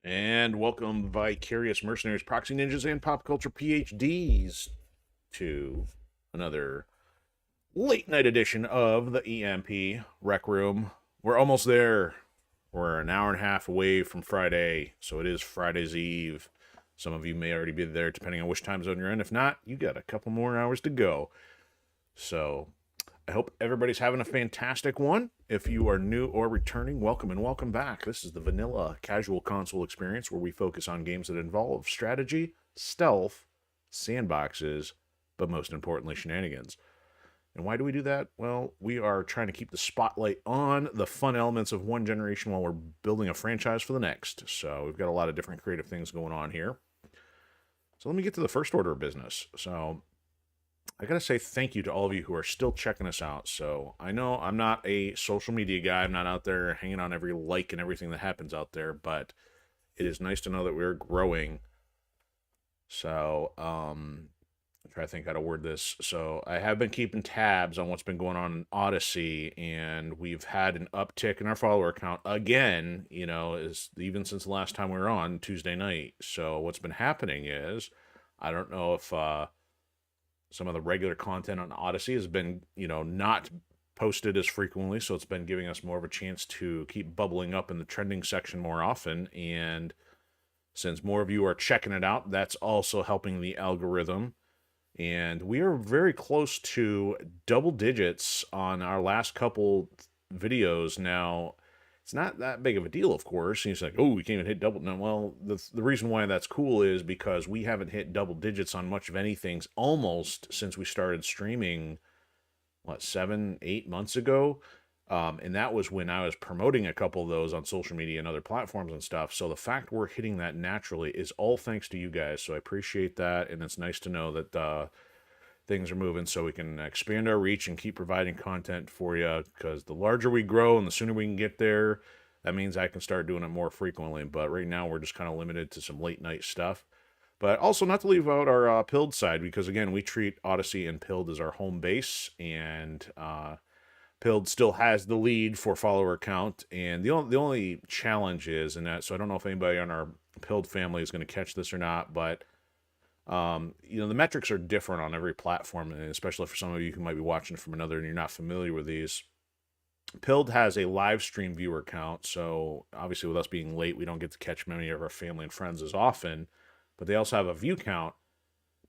And welcome, Vicarious Mercenaries, Proxy Ninjas, and Pop Culture PhDs to another late night edition of the EMP Rec Room. We're almost there. We're an hour and a half away from Friday, so it is Friday's Eve. Some of you may already be there, depending on which time zone you're in. If not, you got a couple more hours to go. So I hope everybody's having a fantastic one. If you are new or returning, welcome and welcome back. This is the vanilla casual console experience where we focus on games that involve strategy, stealth, sandboxes, but most importantly, shenanigans. And why do we do that? Well, we are trying to keep the spotlight on the fun elements of one generation while we're building a franchise for the next. So we've got a lot of different creative things going on here. So let me get to the first order of business. So I gotta say thank you to all of you who are still checking us out. So I know I'm not a social media guy. I'm not out there hanging on every like and everything that happens out there, but it is nice to know that we're growing. So I try to think how to word this. So I have been keeping tabs on what's been going on in Odysee, and we've had an uptick in our follower count again. Is even since the last time we were on Tuesday night. So what's been happening is, I don't know if some of the regular content on Odysee has been, not posted as frequently, so it's been giving us more of a chance to keep bubbling up in the trending section more often. And since more of you are checking it out, that's also helping the algorithm. And we are very close to double digits on our last couple videos now. It's not that big of a deal, of course. He's like, oh, we can't even hit double. No, well, the reason why that's cool is because we haven't hit double digits on much of anything almost since we started streaming, 7, 8 months ago. And that was when I was promoting a couple of those on social media and other platforms and stuff. So the fact we're hitting that naturally is all thanks to you guys. So I appreciate that. And it's nice to know that things are moving so we can expand our reach and keep providing content for you, because the larger we grow and the sooner we can get there, that means I can start doing it more frequently. But right now we're just kind of limited to some late night stuff. But also not to leave out our Pilled side, because again, we treat Odysee and Pilled as our home base, and Pilled still has the lead for follower count. And the only challenge is, and that, so I don't know if anybody on our Pilled family is going to catch this or not, but the metrics are different on every platform, and especially for some of you who might be watching from another and you're not familiar with these. Pilled has a live stream viewer count, so obviously with us being late, we don't get to catch many of our family and friends as often, but they also have a view count.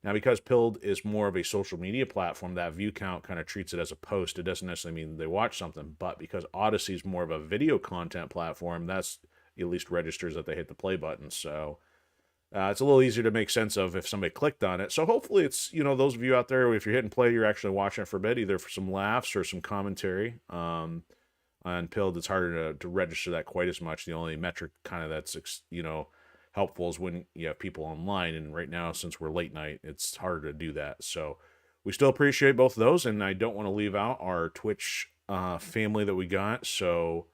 Now, because Pilled is more of a social media platform, that view count kind of treats it as a post. It doesn't necessarily mean they watch something, but because Odysee is more of a video content platform, that's at least registers that they hit the play button. So it's a little easier to make sense of if somebody clicked on it. So hopefully it's, those of you out there, if you're hitting play, you're actually watching it for a bit, either for some laughs or some commentary. On Pilled, it's harder to register that quite as much. The only metric kind of that's, helpful is when you have people online. And right now, since we're late night, it's harder to do that. So we still appreciate both of those. And I don't want to leave out our Twitch family that we got. So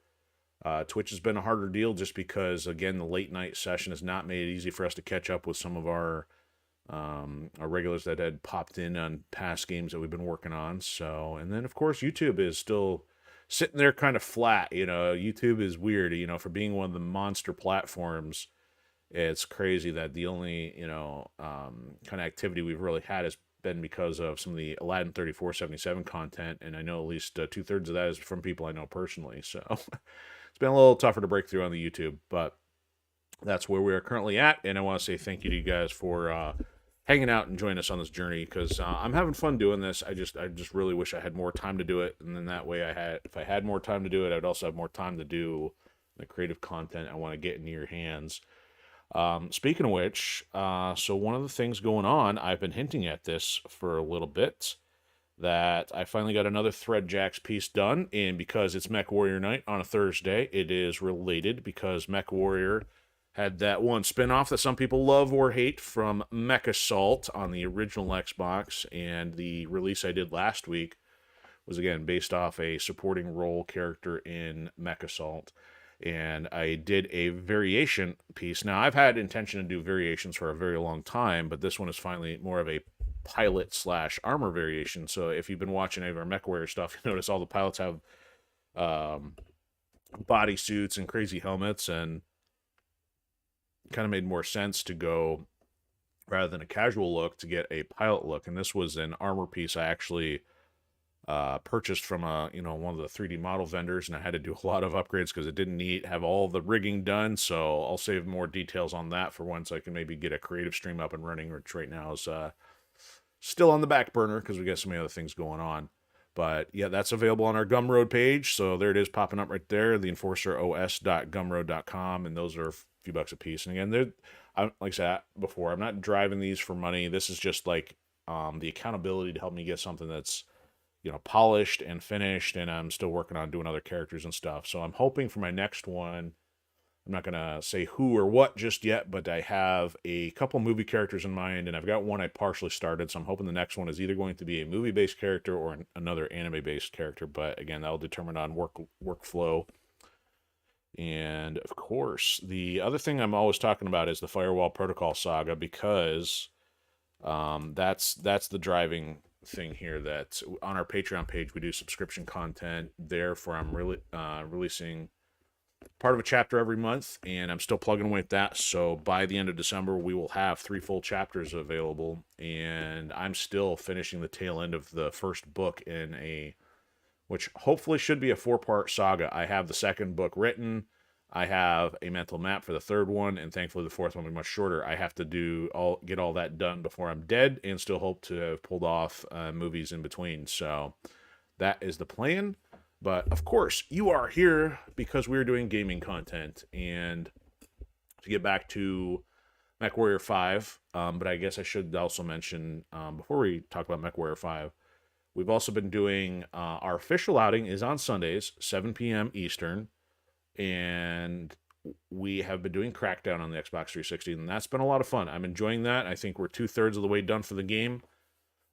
Twitch has been a harder deal just because, again, the late night session has not made it easy for us to catch up with some of our regulars that had popped in on past games that we've been working on. So, and then of course YouTube is still sitting there kind of flat. YouTube is weird. For being one of the monster platforms, it's crazy that the only kind of activity we've really had has been because of some of the Aladdin 3477 content, and I know at least 2/3 of that is from people I know personally. So it's been a little tougher to break through on the YouTube, but that's where we are currently at. And I want to say thank you to you guys for hanging out and joining us on this journey, because I'm having fun doing this. I just really wish I had more time to do it, and then that way if I had more time to do it, I'd also have more time to do the creative content I want to get into your hands. Speaking of which, so one of the things going on, I've been hinting at this for a little bit, that I finally got another Threadjacks piece done, and because it's MechWarrior night on a Thursday, it is related, because MechWarrior had that one spinoff that some people love or hate from Mech Assault on the original Xbox, and the release I did last week was, again, based off a supporting role character in Mech Assault. And I did a variation piece. Now, I've had intention to do variations for a very long time, but this one is finally more of a pilot/armor variation. So if you've been watching any of our MechWarrior stuff, you notice all the pilots have body suits and crazy helmets, and kind of made more sense to go, rather than a casual look, to get a pilot look. And this was an armor piece I actually purchased from one of the 3D model vendors, and I had to do a lot of upgrades because it didn't have all the rigging done. So I'll save more details on that for once I can maybe get a creative stream up and running, which right now is still on the back burner because we got so many other things going on. But yeah, that's available on our Gumroad page. So there it is, popping up right there, theenforceros.gumroad.com, and those are a few bucks a piece. And again, like I said before, I'm not driving these for money. This is just like the accountability to help me get something that's polished and finished, and I'm still working on doing other characters and stuff. So I'm hoping for my next one, I'm not going to say who or what just yet, but I have a couple movie characters in mind, and I've got one I partially started, so I'm hoping the next one is either going to be a movie-based character or another anime-based character, but again, that'll determine on workflow. And of course, the other thing I'm always talking about is the Firewall Protocol saga, because that's the driving thing here. That on our Patreon page we do subscription content. Therefore, I'm really releasing part of a chapter every month, and I'm still plugging away at that. So by the end of December, we will have 3 full chapters available, and I'm still finishing the tail end of the first book which hopefully should be a 4-part saga. I have the second book written. I have a mental map for the third one, and thankfully the fourth one will be much shorter. I have to get all that done before I'm dead, and still hope to have pulled off movies in between. So that is the plan. But of course, you are here because we're doing gaming content. And to get back to MechWarrior 5, but I guess I should also mention, before we talk about MechWarrior 5, we've also been doing, our official outing is on Sundays, 7 p.m. Eastern. And we have been doing Crackdown on the Xbox 360, and that's been a lot of fun. I'm enjoying that. I think we're 2/3 of the way done for the game.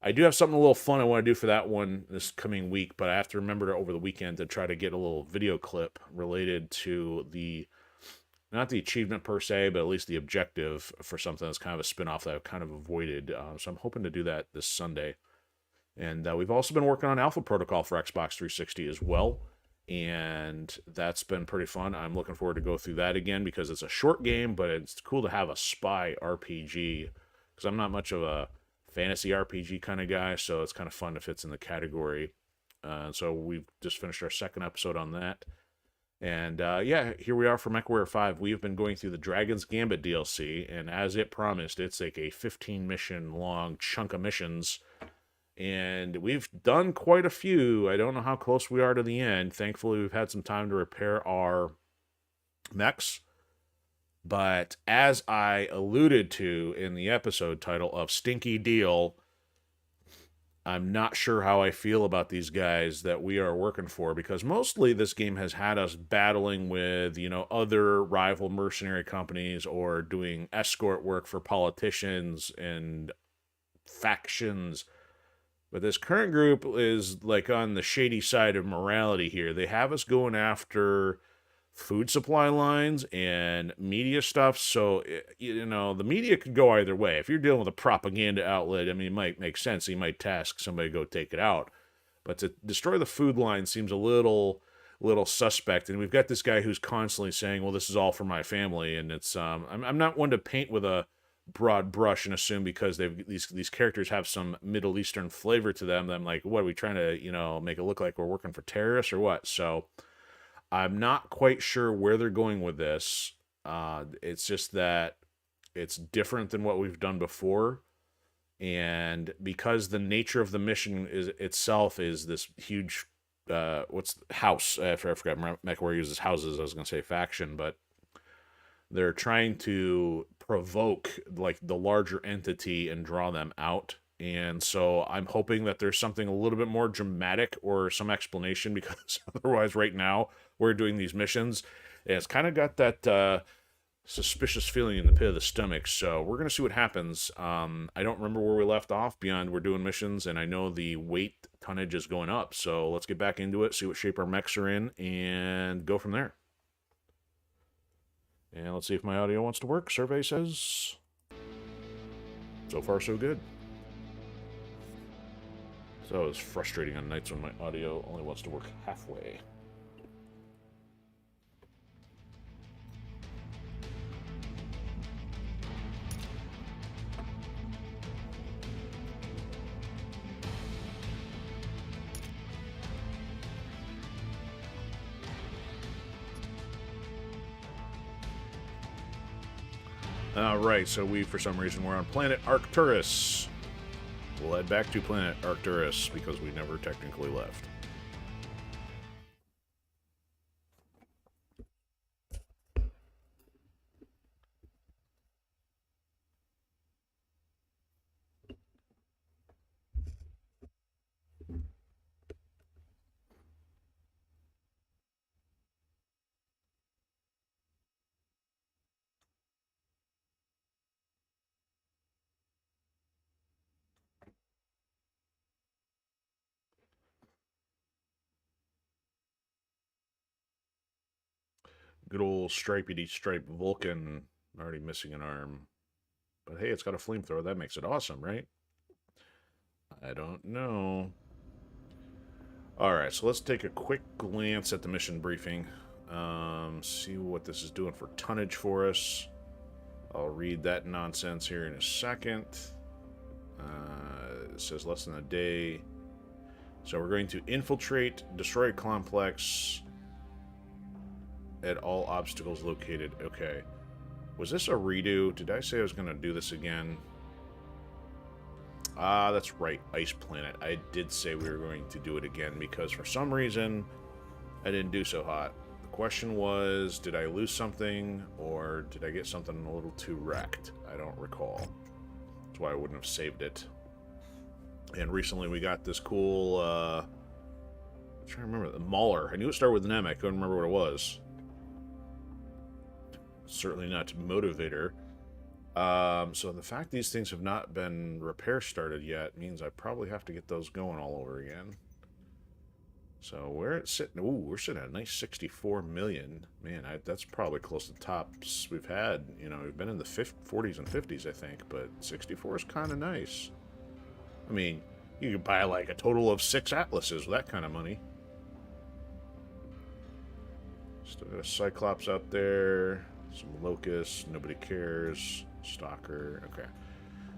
I do have something a little fun I want to do for that one this coming week, but I have to remember over the weekend to try to get a little video clip related to not the achievement per se, but at least the objective for something that's kind of a spin-off that I've kind of avoided. So I'm hoping to do that this Sunday. And we've also been working on Alpha Protocol for Xbox 360 as well. And that's been pretty fun. I'm looking forward to go through that again because it's a short game, but it's cool to have a spy RPG because I'm not much of a fantasy RPG kind of guy, so it's kind of fun if it's in the category. So we've just finished our second episode on that. And yeah, here we are for MechWarrior 5. We've been going through the Dragon's Gambit DLC, and as it promised, it's like a 15 mission long chunk of missions. And we've done quite a few. I don't know how close we are to the end. Thankfully, we've had some time to repair our mechs. But as I alluded to in the episode title of Stinky Deal, I'm not sure how I feel about these guys that we are working for, because mostly this game has had us battling with, other rival mercenary companies or doing escort work for politicians and factions. But this current group is like on the shady side of morality here. They have us going after food supply lines and media stuff. So, the media could go either way. If you're dealing with a propaganda outlet, it might make sense. You might task somebody to go take it out. But to destroy the food line seems a little suspect. And we've got this guy who's constantly saying, well, this is all for my family. And it's, I'm not one to paint with a broad brush and assume because these characters have some Middle Eastern flavor to them. I'm like, what are we trying to, make it look like we're working for terrorists or what? So I'm not quite sure where they're going with this. It's just that it's different than what we've done before. And because the nature of the mission itself is this huge, house? I forgot MechWarrior uses houses. I was going to say faction, but they're trying to provoke like the larger entity and draw them out. And so I'm hoping that there's something a little bit more dramatic or some explanation, because otherwise right now we're doing these missions and it's kind of got that suspicious feeling in the pit of the stomach. So we're going to see what happens. I don't remember where we left off beyond we're doing missions, and I know the weight tonnage is going up. So let's get back into it, see what shape our mechs are in, and go from there. And let's see if my audio wants to work. Survey says so far so good. So it's frustrating on nights when my audio only wants to work halfway. Alright, so we, for some reason, we're on planet Arcturus. We'll head back to planet Arcturus because we never technically left. Good old stripey stripe Vulcan. Already missing an arm. But hey, it's got a flamethrower. That makes it awesome, right? I don't know. Alright, so let's take a quick glance at the mission briefing. See what this is doing for tonnage for us. I'll read that nonsense here in a second. It says less than a day. So we're going to infiltrate, destroy a complex at all obstacles located. Okay. Was this a redo? Did I say I was going to do this again? Ah, that's right. Ice Planet. I did say we were going to do it again because for some reason I didn't do so hot. The question was, did I lose something or did I get something a little too wrecked? I don't recall. That's why I wouldn't have saved it. And recently we got this cool, I'm trying to remember, the Mauler. I knew it started with an M. I couldn't remember what it was. Certainly not Motivator. So the fact these things have not been repair started yet means I probably have to get those going all over again. So where it's sitting, ooh, we're sitting at a nice 64 million. Man, that's probably close to the tops we've had. You know, we've been in the 40s and 50s, I think, but 64 is kind of nice. I mean, you could buy like a total of 6 Atlases with that kind of money. Still got a Cyclops out there. Some Locusts. Nobody cares. Stalker. Okay.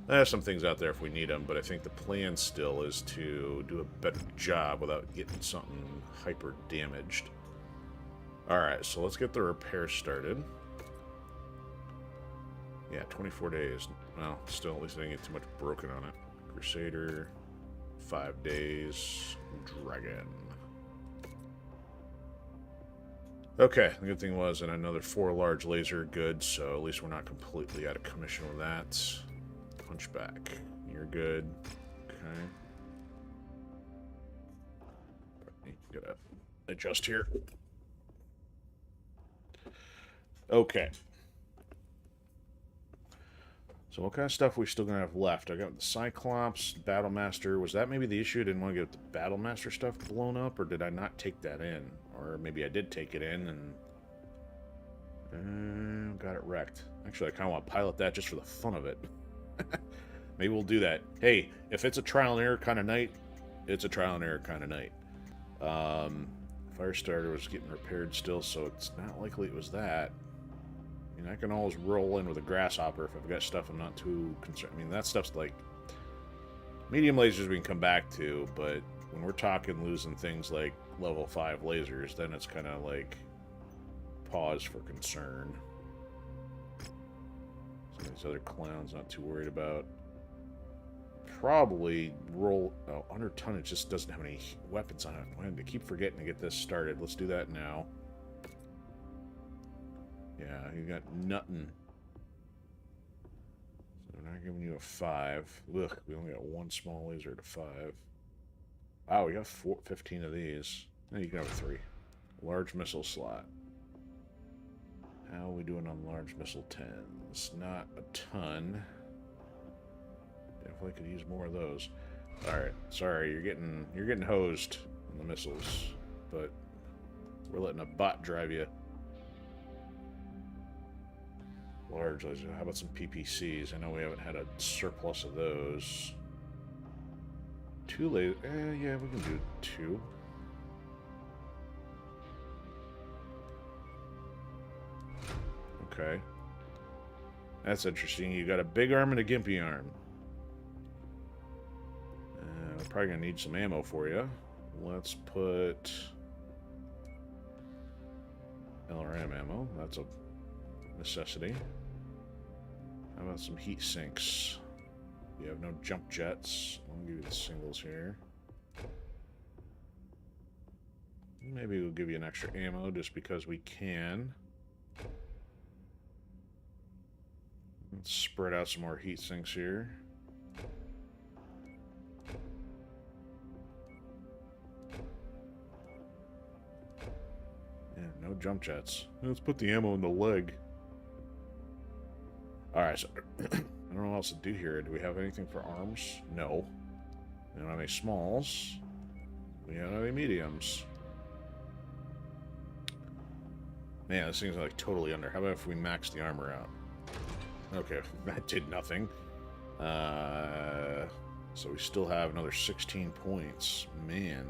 There's some things out there if we need them, but I think the plan still is to do a better job without getting something hyper damaged. Alright, so let's get the repair started. Yeah, 24 days. Well, still, at least I didn't get too much broken on it. Crusader, 5 days, Dragon. Okay, the good thing was, and another 4 large laser, good, so at least we're not completely out of commission with that. Hunchback, you're good. Okay. Gotta adjust here. Okay. So what kind of stuff are we still going to have left? I got the Cyclops, Battlemaster. Was that maybe the issue? I didn't want to get the Battlemaster stuff blown up, or did I not take that in? Or maybe I did take it in and got it wrecked. Actually, I kind of want to pilot that just for the fun of it. Maybe we'll do that. Hey, if it's a trial and error kind of night, it's a trial and error kind of night. Firestarter was getting repaired still, so it's not likely it was that. I mean, I can always roll in with a grasshopper if I've got stuff I'm not too concerned. I mean, that stuff's like medium lasers we can come back to, but when we're talking losing things like level 5 lasers, then it's kind of like pause for concern. Some of these other clowns not too worried about. Probably roll... Oh, under tonnage just doesn't have any weapons on it. I keep forgetting to get this started. Let's do that now. Yeah, you got nothing. So we're not giving you a 5. Ugh, we only got 1 small laser to 5. Wow, we got 15 of these. No, you can have 3. Large missile slot. How are we doing on large missile 10s? Not a ton. Definitely could use more of those. Alright, sorry, you're getting hosed on the missiles, but we're letting a bot drive you. Large laser. How about some PPCs? I know we haven't had a surplus of those. 2 laser. Yeah, we can do 2. Okay. That's interesting. You got a big arm and a gimpy arm. We're probably going to need some ammo for you. Let's put LRM ammo. That's a necessity. How about some heat sinks? You have no jump jets. I'll give you the singles here. Maybe we'll give you an extra ammo just because we can. Let's spread out some more heat sinks here. Yeah, no jump jets. Let's put the ammo in the leg. Alright, so I don't know what else to do here. Do we have anything for arms? No. We don't have any smalls. We don't have any mediums. Man, this thing's like totally under. How about if we max the armor out? Okay, that did nothing. So we still have another 16 points. Man.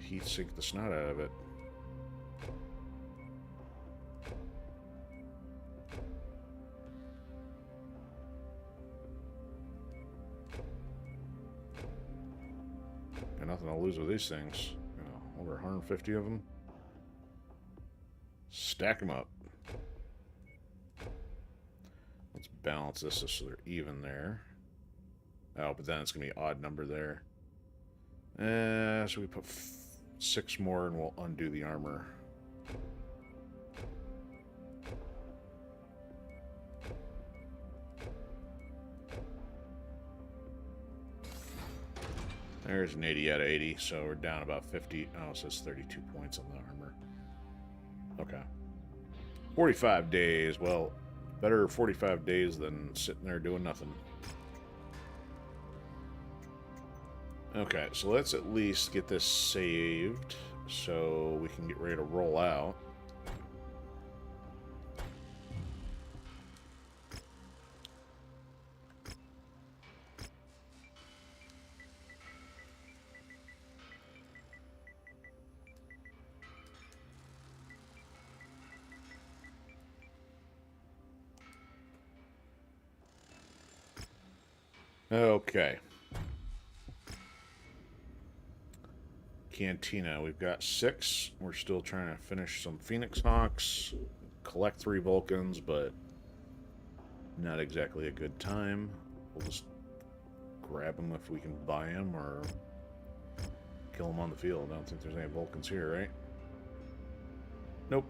Heat sink the snot out of it. Got nothing to lose with these things. You know, over 150 of them. Stack them up. Let's balance this so they're even there. Oh, but then it's going to be odd number there. So we put 6 more and we'll undo the armor. There's an 80 out of 80, so we're down about 50. Oh, it says 32 points on the armor. Okay. 45 days. Well, better 45 days than sitting there doing nothing. Okay, so let's at least get this saved so we can get ready to roll out. Okay. Cantina. We've got 6. We're still trying to finish some Phoenix Hawks, collect 3 Vulcans, but not exactly a good time. We'll just grab them if we can buy them or kill them on the field. I don't think there's any Vulcans here, right? Nope.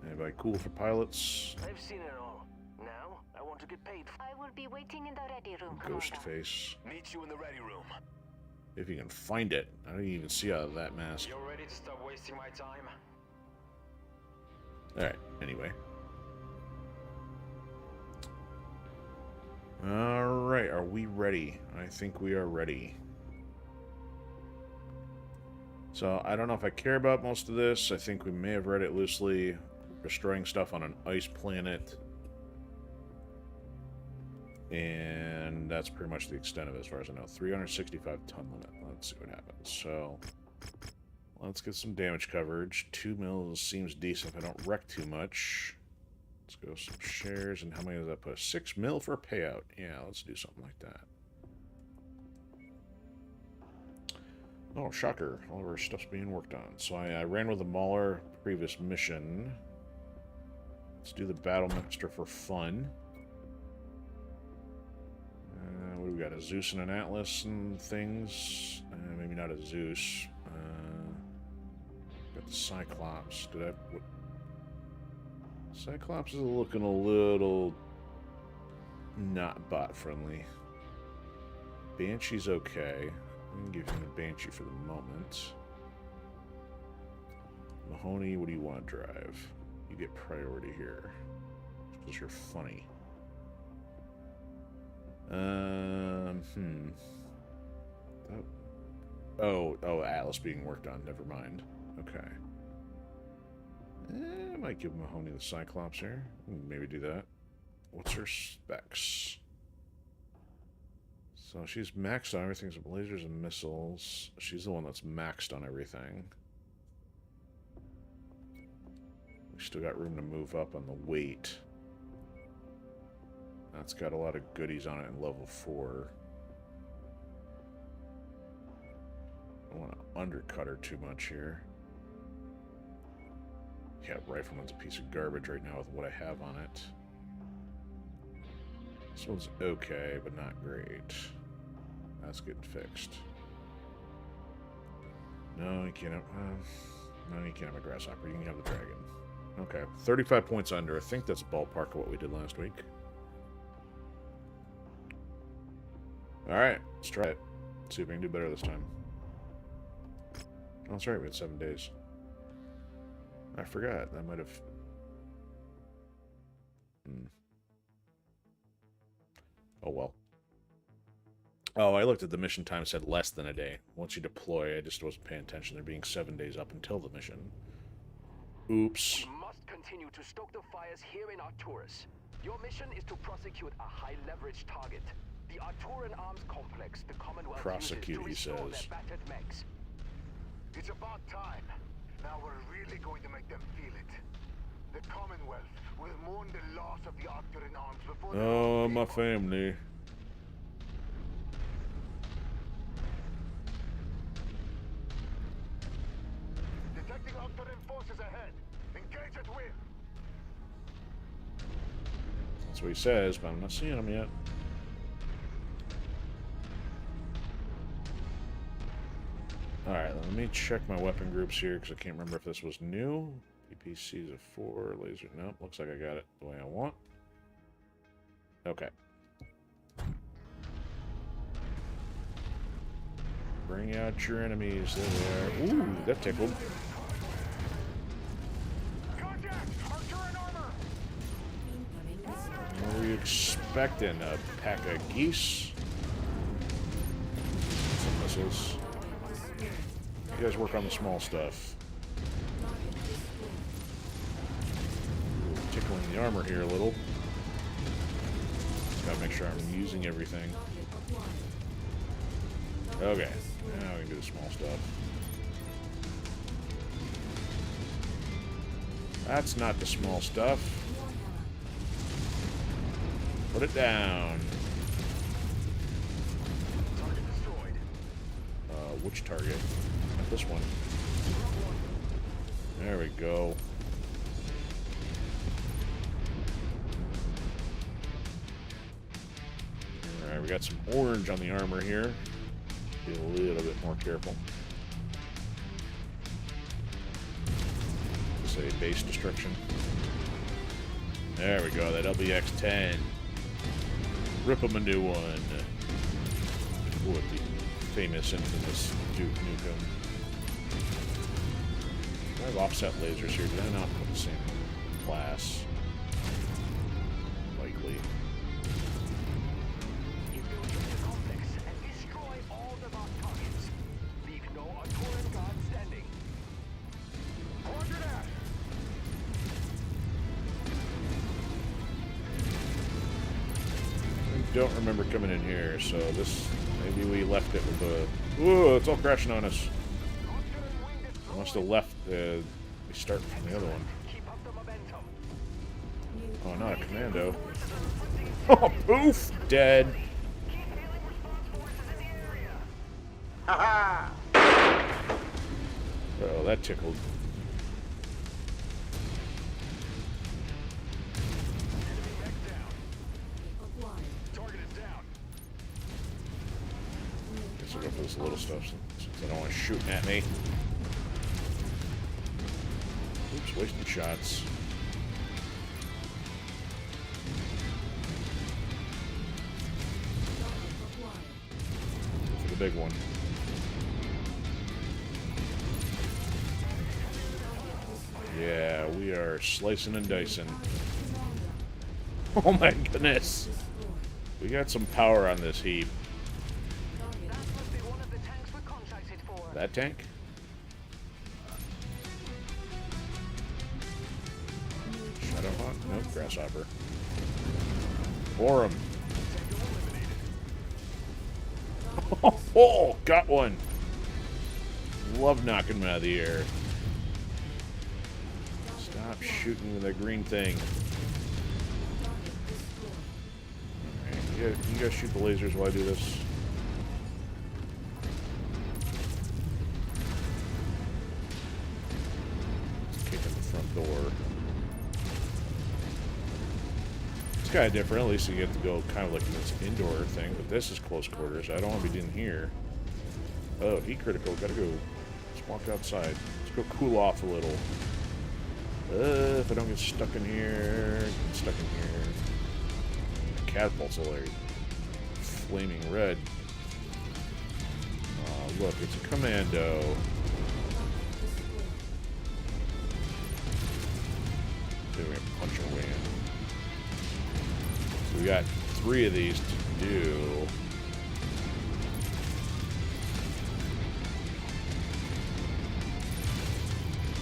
Anybody cool for pilots? I've seen it all. Now, I want to get paid. I will be waiting in the ready room, Ghost Commander. face. Meet you in the ready room. If you can find it. I don't even see out of that mask. You're ready to stop wasting my time? Alright, anyway. Alright, are we ready? I think we are ready. So, I don't know if I care about most of this. I think we may have read it loosely. Destroying stuff on an ice planet. And that's pretty much the extent of it as far as I know. 365 ton limit. Let's see what happens. So, let's get some damage coverage. 2 mils seems decent if I don't wreck too much. Let's go some shares. And how many does that put? 6 mil for a payout. Yeah, let's do something like that. Oh, shocker. All of our stuff's being worked on. So I ran with the Mauler previous mission. Let's do the Battle Master for fun. What do we got? A Zeus and an Atlas and things? Maybe not a Zeus. Got the Cyclops. Did I... What? Cyclops is looking a little... not bot-friendly. Banshee's okay. I'm going to give him a Banshee for the moment. Mahoney, what do you want to drive? You get priority here. Because you're funny. Oh, Atlas being worked on. Never mind. Okay. I might give Mahoney the Cyclops here. Maybe do that. What's her specs? So she's maxed on everything. So lasers and missiles. She's the one that's maxed on everything. We still got room to move up on the weight. That's got a lot of goodies on it in level 4. I don't want to undercut her too much here. Handicap rifleman's a piece of garbage right now with what I have on it. This one's okay, but not great. That's getting fixed. No, you can't have... no, you can't have a grasshopper. You can have the dragon. Okay, 35 points under. I think that's ballpark of what we did last week. Alright, let's try it. See if we can do better this time. Oh, that's right, we had 7 days. I forgot. That might have... Oh, well. Oh, I looked at the mission time, said less than a day. Once you deploy, I just wasn't paying attention. There being 7 days up until the mission. Oops. We must continue to stoke the fires here in Arcturus. Your mission is to prosecute a high-leverage target. The Arcturan Arms Complex the Commonwealth Prosecute, he uses to restore says. their battered mechs. It's about time. Now we're really going to make them feel it. The Commonwealth will mourn the loss of the Arcturan arms before the Oh, my family. Detecting Arcturan forces ahead. Engage at will. That's what he says, but I'm not seeing him yet. Alright, let me check my weapon groups here, because I can't remember if this was new. PPC's a 4, laser... Nope, looks like I got it the way I want. Okay. Bring out your enemies. There they are. Ooh, that tickled. Contact! Arcturan armor! What were you expecting? A pack of geese? Some missiles. You guys work on the small stuff. Tickling the armor here a little. Gotta make sure I'm using everything. Okay, now we can do the small stuff. That's not the small stuff. Put it down. Target destroyed. Which target? Not this one. There we go. Alright, we got some orange on the armor here. Be a little bit more careful. Say base destruction. There we go, that LBX-10. Rip him a new one. What the famous, infamous Duke Nukem. I have offset lasers here. Did I not put the same class? Likely. Infiltrate the complex and destroy all the bot targets. Leave no Arcturan guard standing. Roger that! I don't remember coming in here, so this... Maybe we left it with a... Ooh, it's all crashing on us. Must have left we start from the other one. Keep up the momentum. Oh, not a commando. Oh, poof! Dead. Haha! Oh, that tickled. Mech down. Target is down. Guess I'll go for this little stuff since I don't want to shoot at me. Oops, wasting shots. For the big one. Yeah, we are slicing and dicing. Oh my goodness. We got some power on this heap. That must be one of the tanks we're contracted for. That tank? Shadowhawk? Nope, grasshopper. Bore him. Oh, got one. Love knocking him out of the air. Stop shooting with that green thing. Alright, you guys shoot the lasers while I do this. Kicking the front door. It's kind of different. At least you get to go kind of like this indoor thing, but this is close quarters. I don't want to be in here. Oh, heat critical. Gotta go. Let's walk outside. Let's go cool off a little. If I don't get stuck in here, get stuck in here. The catapult's already flaming red. Oh, look, it's a commando. So we're gonna punch our way in. So we got 3 of these to do.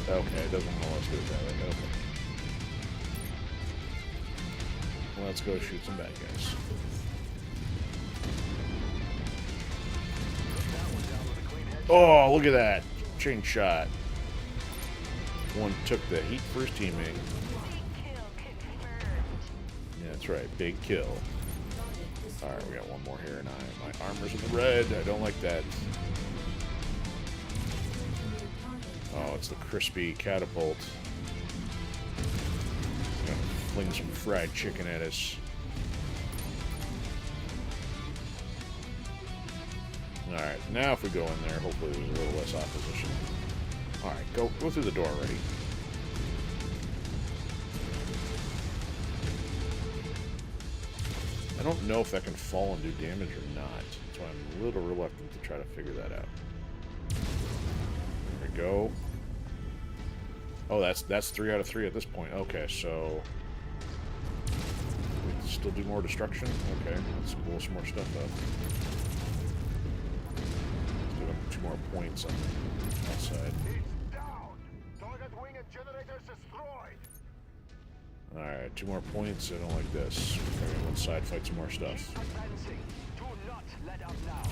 Okay, it doesn't want us to do it that way. Okay. Let's go shoot some bad guys. Oh, look at that. Chain shot. One took the heat for his teammate. Yeah, that's right. Big kill. Alright, we got one more here, and my armor's in the red. I don't like that. Oh, it's the crispy catapult. It's gonna fling some fried chicken at us. Alright, now if we go in there, hopefully there's a little less opposition. Alright, go through the door already. I don't know if that can fall and do damage or not. That's why I'm a little reluctant to try to figure that out. There we go. Oh, that's 3 out of 3 at this point. Okay, so we can still do more destruction. Okay, let's blow some more stuff up. Let's do 2 more points on that side. It's down. Target wing and generators destroyed. All right, 2 more points. I don't like this. We're gonna go inside, fight some more stuff. Advancing. Do not let up now.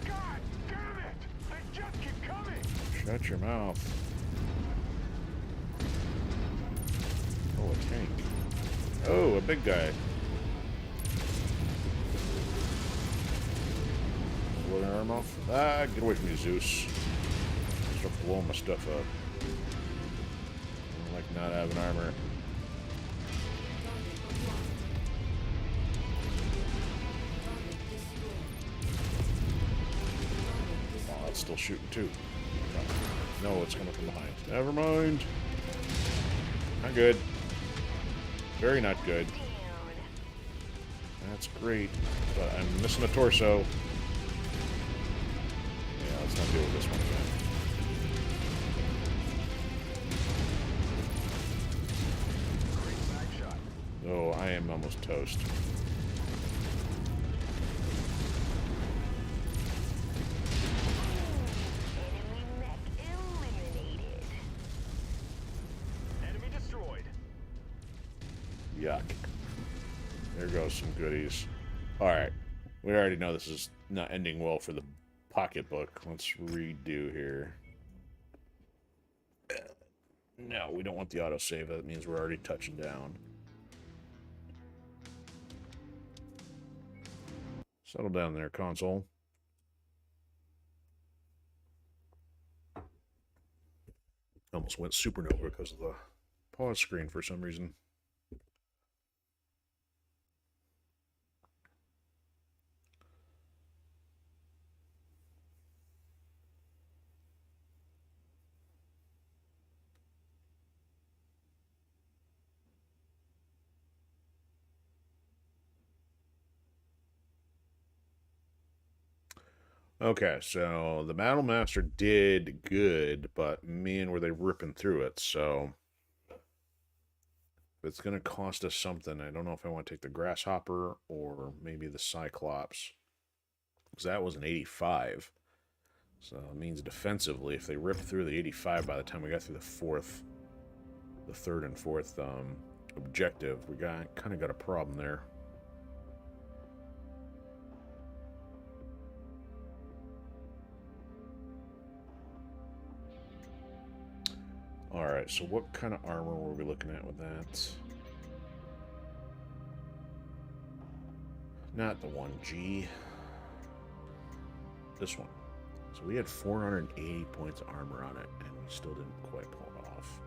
God damn it! They just keep coming. Shut your mouth. Oh, a tank. Oh, a big guy. Blow their arm off. Ah, get away from me, Zeus. Start blowing my stuff up. I don't like not having armor. Oh, it's still shooting too. No, it's coming from behind. Never mind. Not good. Very not good. That's great. But I'm missing a torso. Yeah, let's not deal with this one again. Oh, I am almost toast. Enemy destroyed. Yuck. There goes some goodies. Alright. We already know this is not ending well for the pocketbook. Let's redo here. No, we don't want the autosave. That means we're already touching down. Settle down there, console. Almost went supernova because of the pause screen for some reason. Okay, so the Battle Master did good, but man, were they ripping through it. So if it's going to cost us something, I don't know if I want to take the Grasshopper or maybe the Cyclops, because that was an 85. So it means defensively, if they rip through the 85 by the time we got through the third and fourth objective, we kind of got a problem there. Alright, so what kind of armor were we looking at with that? Not the 1G. This one. So we had 480 points of armor on it, and we still didn't quite pull it off.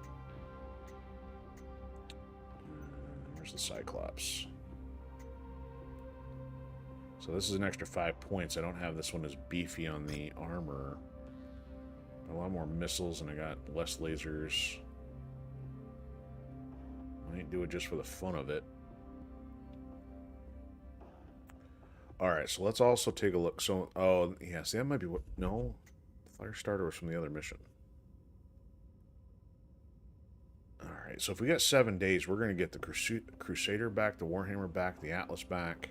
Where's the Cyclops? So this is an extra 5 points. I don't have this one as beefy on the armor. A lot more missiles, and I got less lasers. I might do it just for the fun of it. Alright, so let's also take a look. So, oh, yeah, see, that might be what... No, Fire Starter was from the other mission. Alright, so if we get 7 days, we're going to get the Crusader back, the Warhammer back, the Atlas back.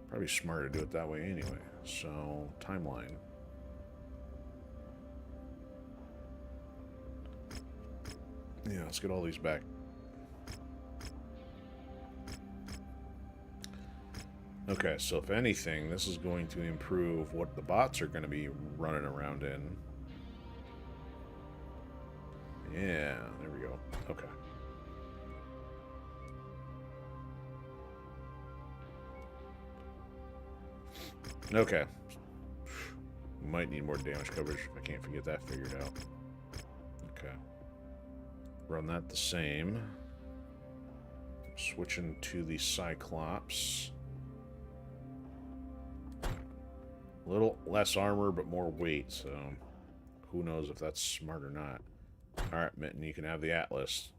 Probably smarter to do it that way anyway. So, timeline. Yeah, let's get all these back. Okay, so if anything, this is going to improve what the bots are going to be running around in. Yeah, there we go. Okay. Okay. Might need more damage coverage if I can't forget that figured out. Okay. Run that the same. Switching to the Cyclops. A little less armor, but more weight, so who knows if that's smart or not. Alright, Mitten, you can have the Atlas.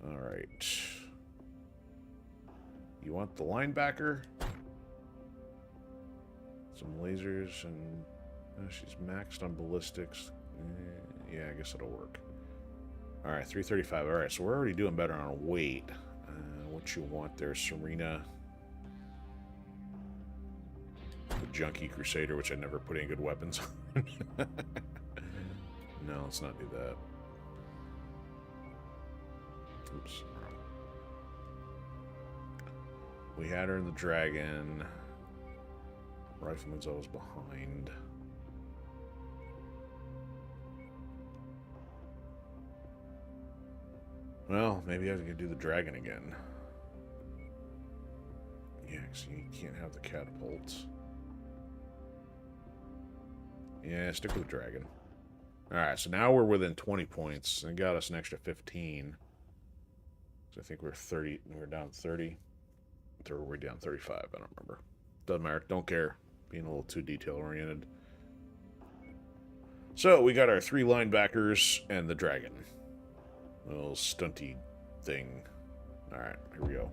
Alright. You want the linebacker? Some lasers and... she's maxed on ballistics. Yeah, I guess it'll work. Alright, 335. Alright, so we're already doing better on weight. What you want there, Serena. The Junkie Crusader, which I never put any good weapons on. No, let's not do that. Oops. We had her in the Dragon. Rifleman's always behind. Well, maybe I can do the Dragon again. Yeah, because you can't have the catapults. Yeah, stick with the Dragon. Alright, so now we're within 20 points. And got us an extra 15. So I think we're 30. We're down 30. Or we're down 35. I don't remember. Doesn't matter. Don't care. Being a little too detail-oriented. So, we got our 3 linebackers and the Dragon. A little stunty thing. Alright, here we go.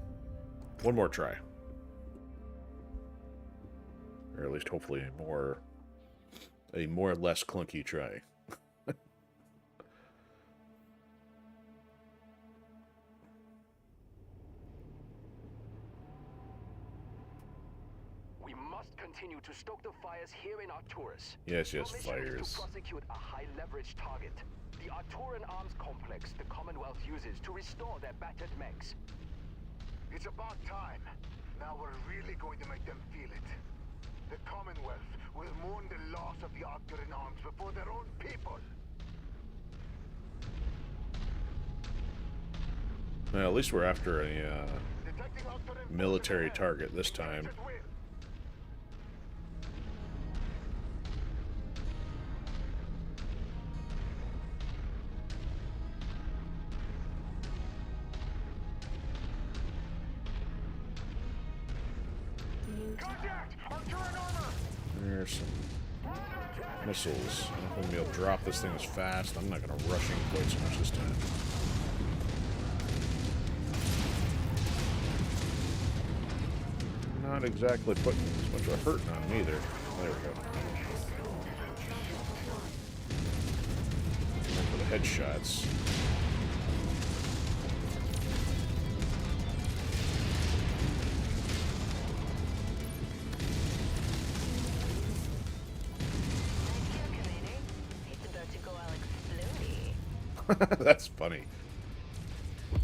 One more try. Or at least hopefully a more or less clunky try. We must continue to stoke the fires here in Arcturus. Yes, Your mission is fires. to prosecute a high-leverage target. The Arturan arms complex the Commonwealth uses to restore their battered mechs. It's about time. Now we're really going to make them feel it. The Commonwealth will mourn the loss of the Arturan arms before their own people. Well, at least we're after a military target this time. There's some missiles. I'm not going to be able to drop this thing as fast. I'm not going to rush in quite so much this time. Not exactly putting as much of a hurting on me either. There we go. And for the headshots. That's funny.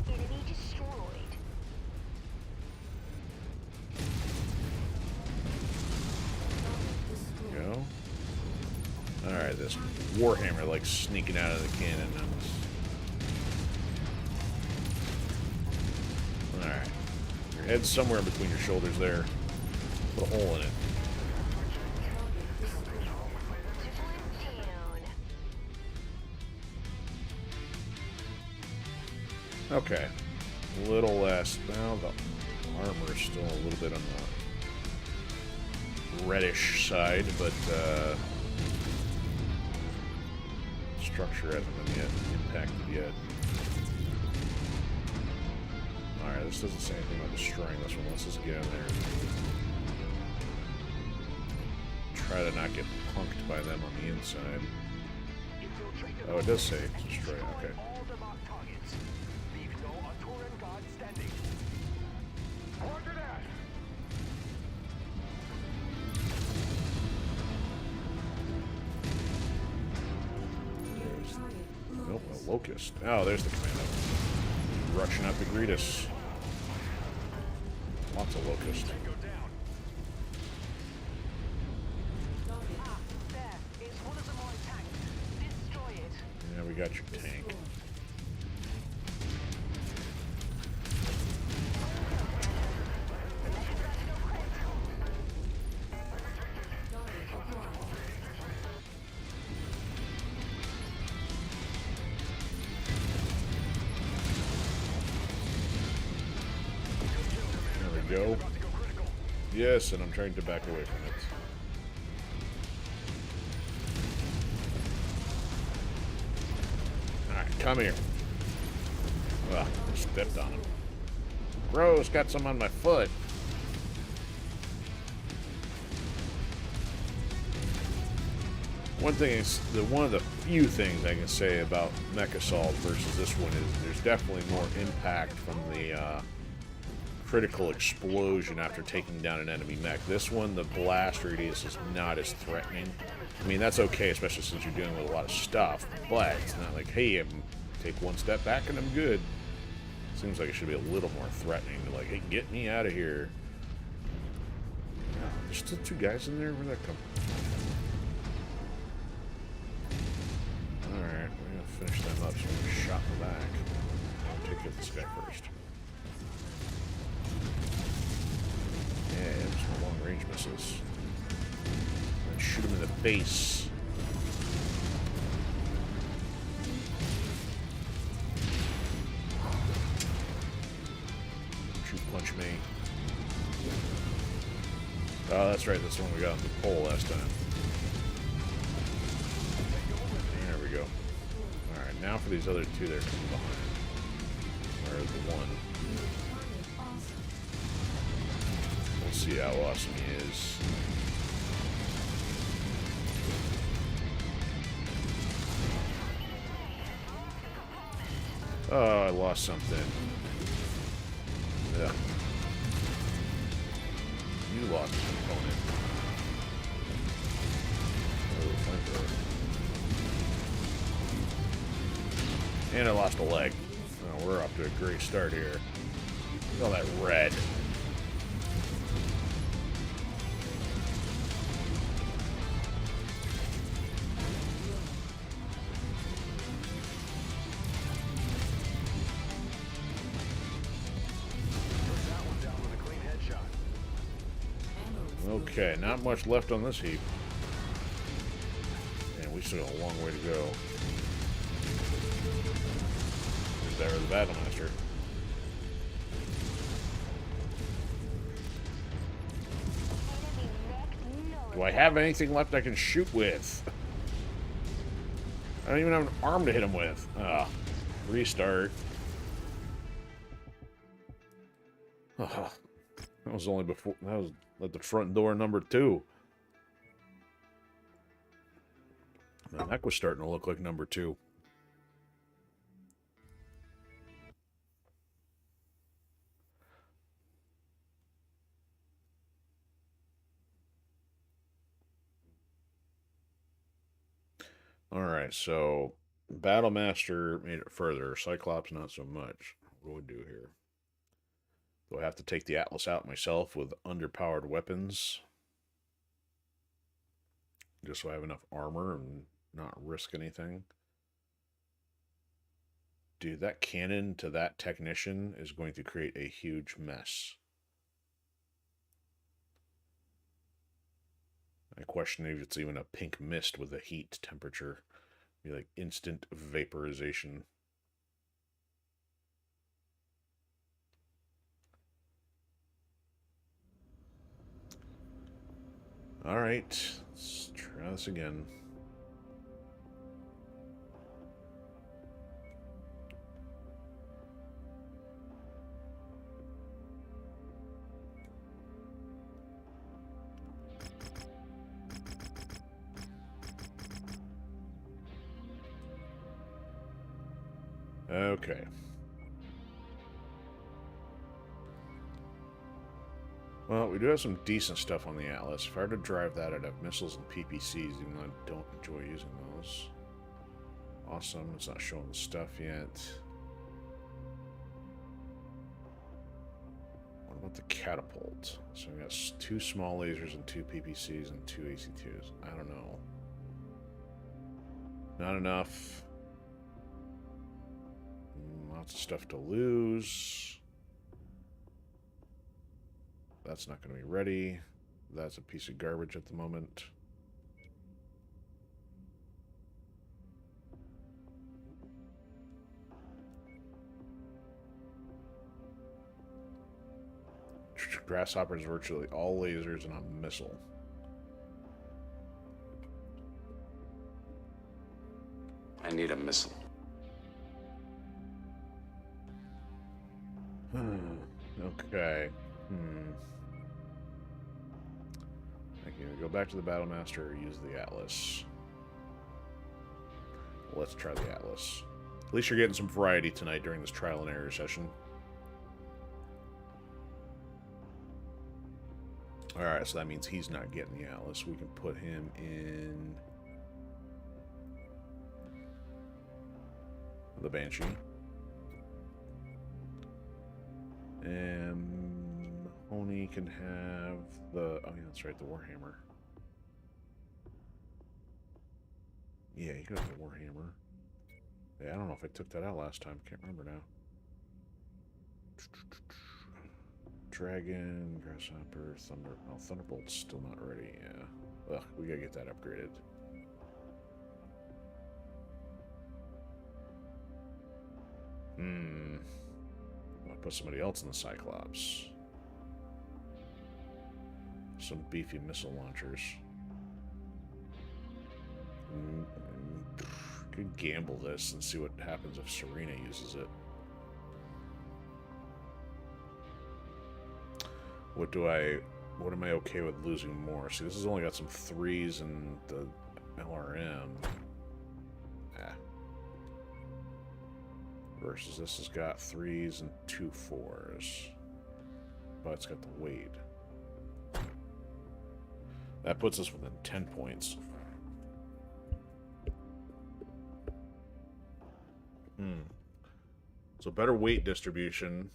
Enemy destroyed. Go. Alright, this Warhammer like sneaking out of the cannon. Alright. Your head's somewhere between your shoulders there. Put a hole in it. Okay. A little less. Well, the armor is still a little bit on the reddish side, but structure hasn't been yet impacted yet. Alright, this doesn't say anything about destroying this one. Let's just get in there. Try to not get punked by them on the inside. Oh, it does say destroy. Okay. All the marked targets. Leave no Arturan guard standing. Roger that. Nope, a locust. Oh, there's the commando. Rushing up to greet us. Lots of locusts. Go down. There is one of the more tanks. Destroy it. Yeah, we got your tank. There we go. Yes, and I'm trying to back away from it. Alright, come here. Ugh, I stepped on him. Gross, got some on my foot. One thing is, one of the few things I can say about Mech Assault versus this one is there's definitely more impact from the critical explosion after taking down an enemy mech. This one, the blast radius is not as threatening. I mean, that's okay, especially since you're dealing with a lot of stuff, but it's not like, hey, take one step back and I'm good. Seems like it should be a little more threatening. Like, hey, get me out of here. There's still two guys in there? Where'd that come from? Alright, we're gonna finish them up so we're shot in the back. I'll take out this guy first. Yeah, some long range missiles. And shoot him in the face. Shoot punch me. Oh, that's right, that's the one we got on the pole last time. There we go. Alright, now for these other two that are coming behind. Or the one. We'll see how awesome he is. Oh, I lost something. Yeah. You lost a component. Oh, flamethrower. And I lost a leg. Oh, we're up to a great start here. Look at all that red. Okay, not much left on this heap. And we still got a long way to go. There's the Battle Master. Do I have anything left I can shoot with? I don't even have an arm to hit him with. Restart. That was only before. That was at the front door number 2. My neck was starting to look like number 2. Alright, so Battle Master made it further. Cyclops, not so much. What do we do here? Do I have to take the Atlas out myself with underpowered weapons? Just so I have enough armor and not risk anything? Dude, that cannon to that technician is going to create a huge mess. I question if it's even a pink mist with a heat temperature. Be like instant vaporization. Alright, let's try this again. Okay. Well, we do have some decent stuff on the Atlas. If I were to drive that, I'd have missiles and PPCs, even though I don't enjoy using those. Awesome. It's not showing the stuff yet. What about the catapult? So we got 2 small lasers and 2 PPCs and 2 AC2s. I don't know. Not enough. Lots of stuff to lose. That's not going to be ready. That's a piece of garbage at the moment. Grasshopper is virtually all lasers and a missile. I need a missile. Okay. I can either go back to the Battlemaster or use the Atlas. Let's try the Atlas. At least you're getting some variety tonight during this trial and error session. Alright, so that means he's not getting the Atlas. We can put him in the Banshee. And Mahoney can have the... Oh, yeah, that's right, the Warhammer. Yeah, you can have the Warhammer. Yeah, I don't know if I took that out last time. Can't remember now. Dragon, Grasshopper, Thunder... Oh, Thunderbolt's still not ready, yeah. Ugh, we gotta get that upgraded. I'll put somebody else in the Cyclops. Some beefy missile launchers. Could gamble this and see what happens if Serena uses it. What am I okay with losing more? See, this has only got some 3s and the LRM. Versus this has got 3s and 2 4s. But it's got the weight. That puts us within 10 points. So better weight distribution.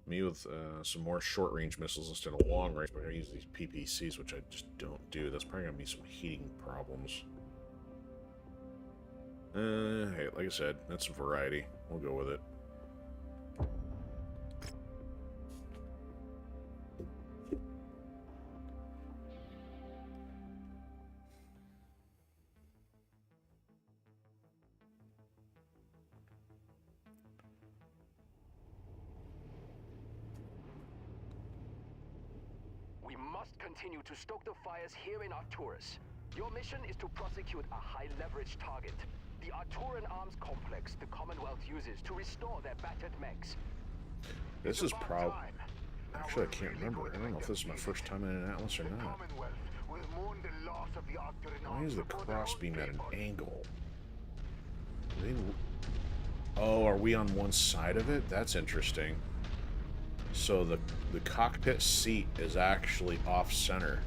Me with some more short-range missiles instead of long-range, but I use these PPCs, which I just don't do. That's probably going to be some heating problems. Hey, like I said, that's some variety. We'll go with it. We must continue to stoke the fires here in Arcturus. Your mission is to prosecute a high-leverage target. The Arturan arms complex the Commonwealth uses to restore their battered mechs. This is Actually, I can't remember. I don't know if this is my first time in an Atlas or not. Why is the crossbeam at an angle? Oh, are we on one side of it? That's interesting. So the cockpit seat is actually off-center.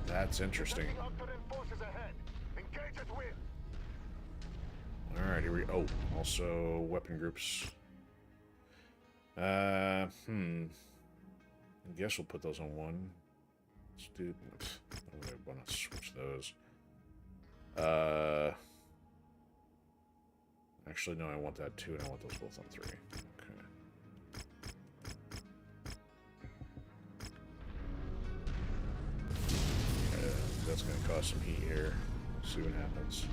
That's interesting. Alright, here we go. Oh, also weapon groups. I guess we'll put those on one. Let's do... I want to switch those. Actually, no, I want that too, and I want those both on 3. Okay. That's going to cause some heat here. See what happens.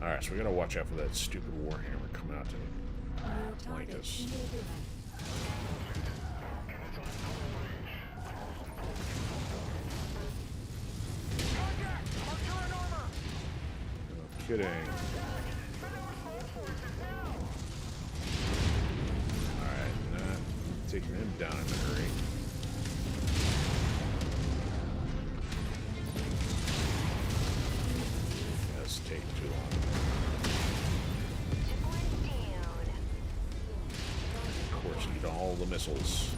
Alright, so we gotta watch out for that stupid Warhammer coming out to flank us. No kidding. Alright, not taking him down in a hurry. That's taking too long. Of course, eat all the missiles.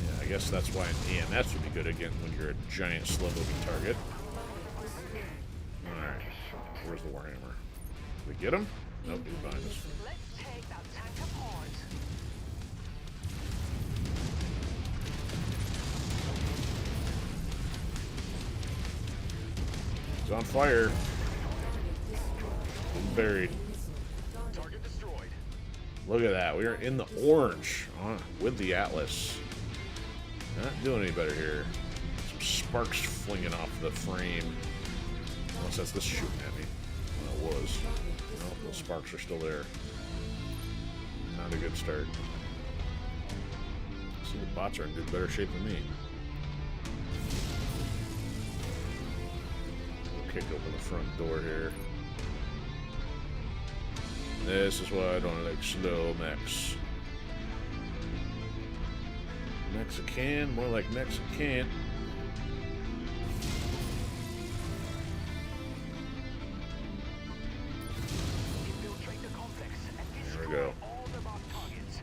Yeah, I guess that's why an EMS would be good again when you're a giant slow-moving target. Alright, where's the Warhammer? Did we get him? Nope, he's behind us. Let's take that tank apart. He's on fire. He's buried. Target destroyed. Look at that. We are in the orange with the Atlas. Not doing any better here. Some sparks flinging off the frame. Unless that's this shooting at me. Well, it was. No, those sparks are still there. Not a good start. See, the bots are in good, better shape than me. We'll kick open the front door here. This is why I don't like slow mechs. Mexican, more like Mexican. Infiltrate the complex and There we destroy go. all the marked targets.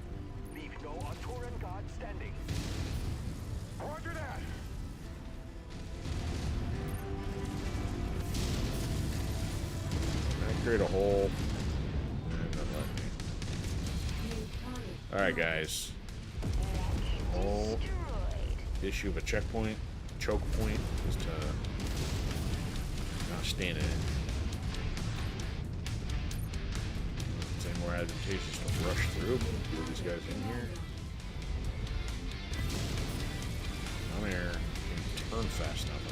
Leave no Arturan guard standing. Roger that. I create a hole. Alright, guys. The whole issue of a checkpoint, choke point, is to not stand in it. It's any more advantageous to rush through. Get these guys in here. Come here. Can't turn fast enough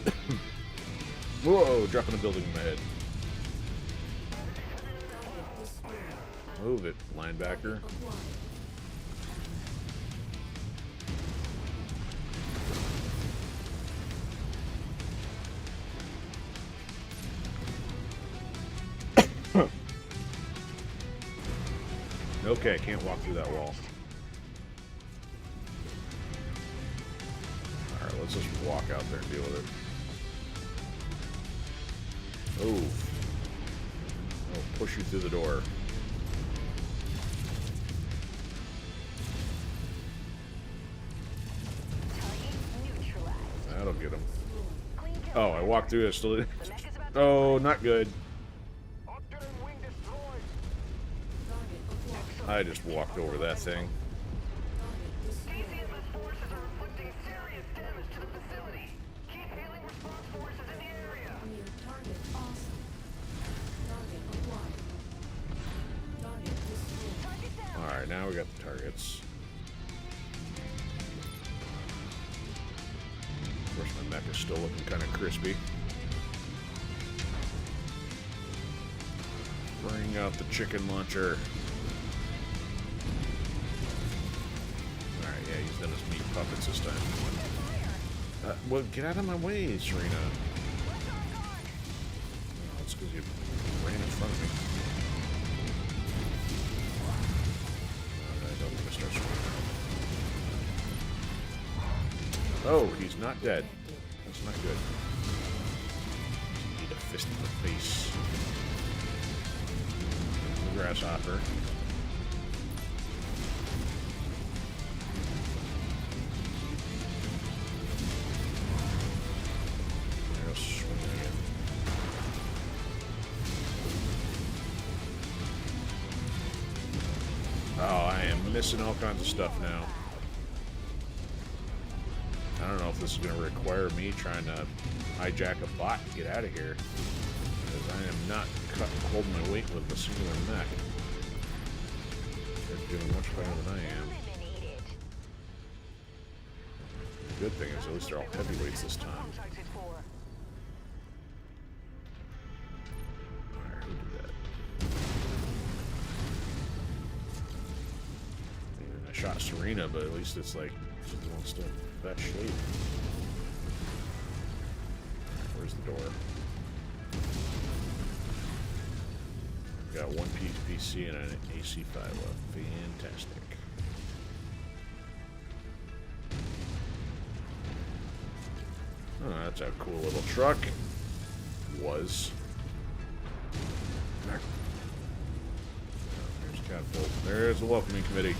on him. Whoa! Dropping a building in my head. Move it, linebacker. Okay, can't walk through that wall. Alright, let's just walk out there and deal with it. Oh. Oh, push you through the door. That'll get him. Oh, I walked through it. Still. Oh, not good. Arturan wing destroyed. I just walked over that thing. DCS's forces are inflicting serious damage to the facility. Keep hailing response forces in the area. Alright, now we got the targets. Of course, my mech is still looking kind of crispy. Bring out the chicken launcher. Alright, yeah, he's done his meat puppets this time. Well, get out of my way, Serena. Oh, it's because you ran in front of me. Alright, don't let me start swinging. Oh, he's not dead. That's not good. Need a fist in the face. The grasshopper. There's swinging again. Oh, I am missing all kinds of stuff now. I don't know if this is going to require me trying to hijack a bot to get out of here. Because I am not holding my weight with a singular mech. They're doing much better than I am. good thing is at least they're all heavyweights this time. Contracted for. Alright, who did that? I shot Serena, but at least it's like she's the one still in best shape. Alright, where's the door? Got one PC and an AC5 left. Fantastic. Oh, that's a cool little truck. Was. There. There's Catapult. There's the welcoming committee.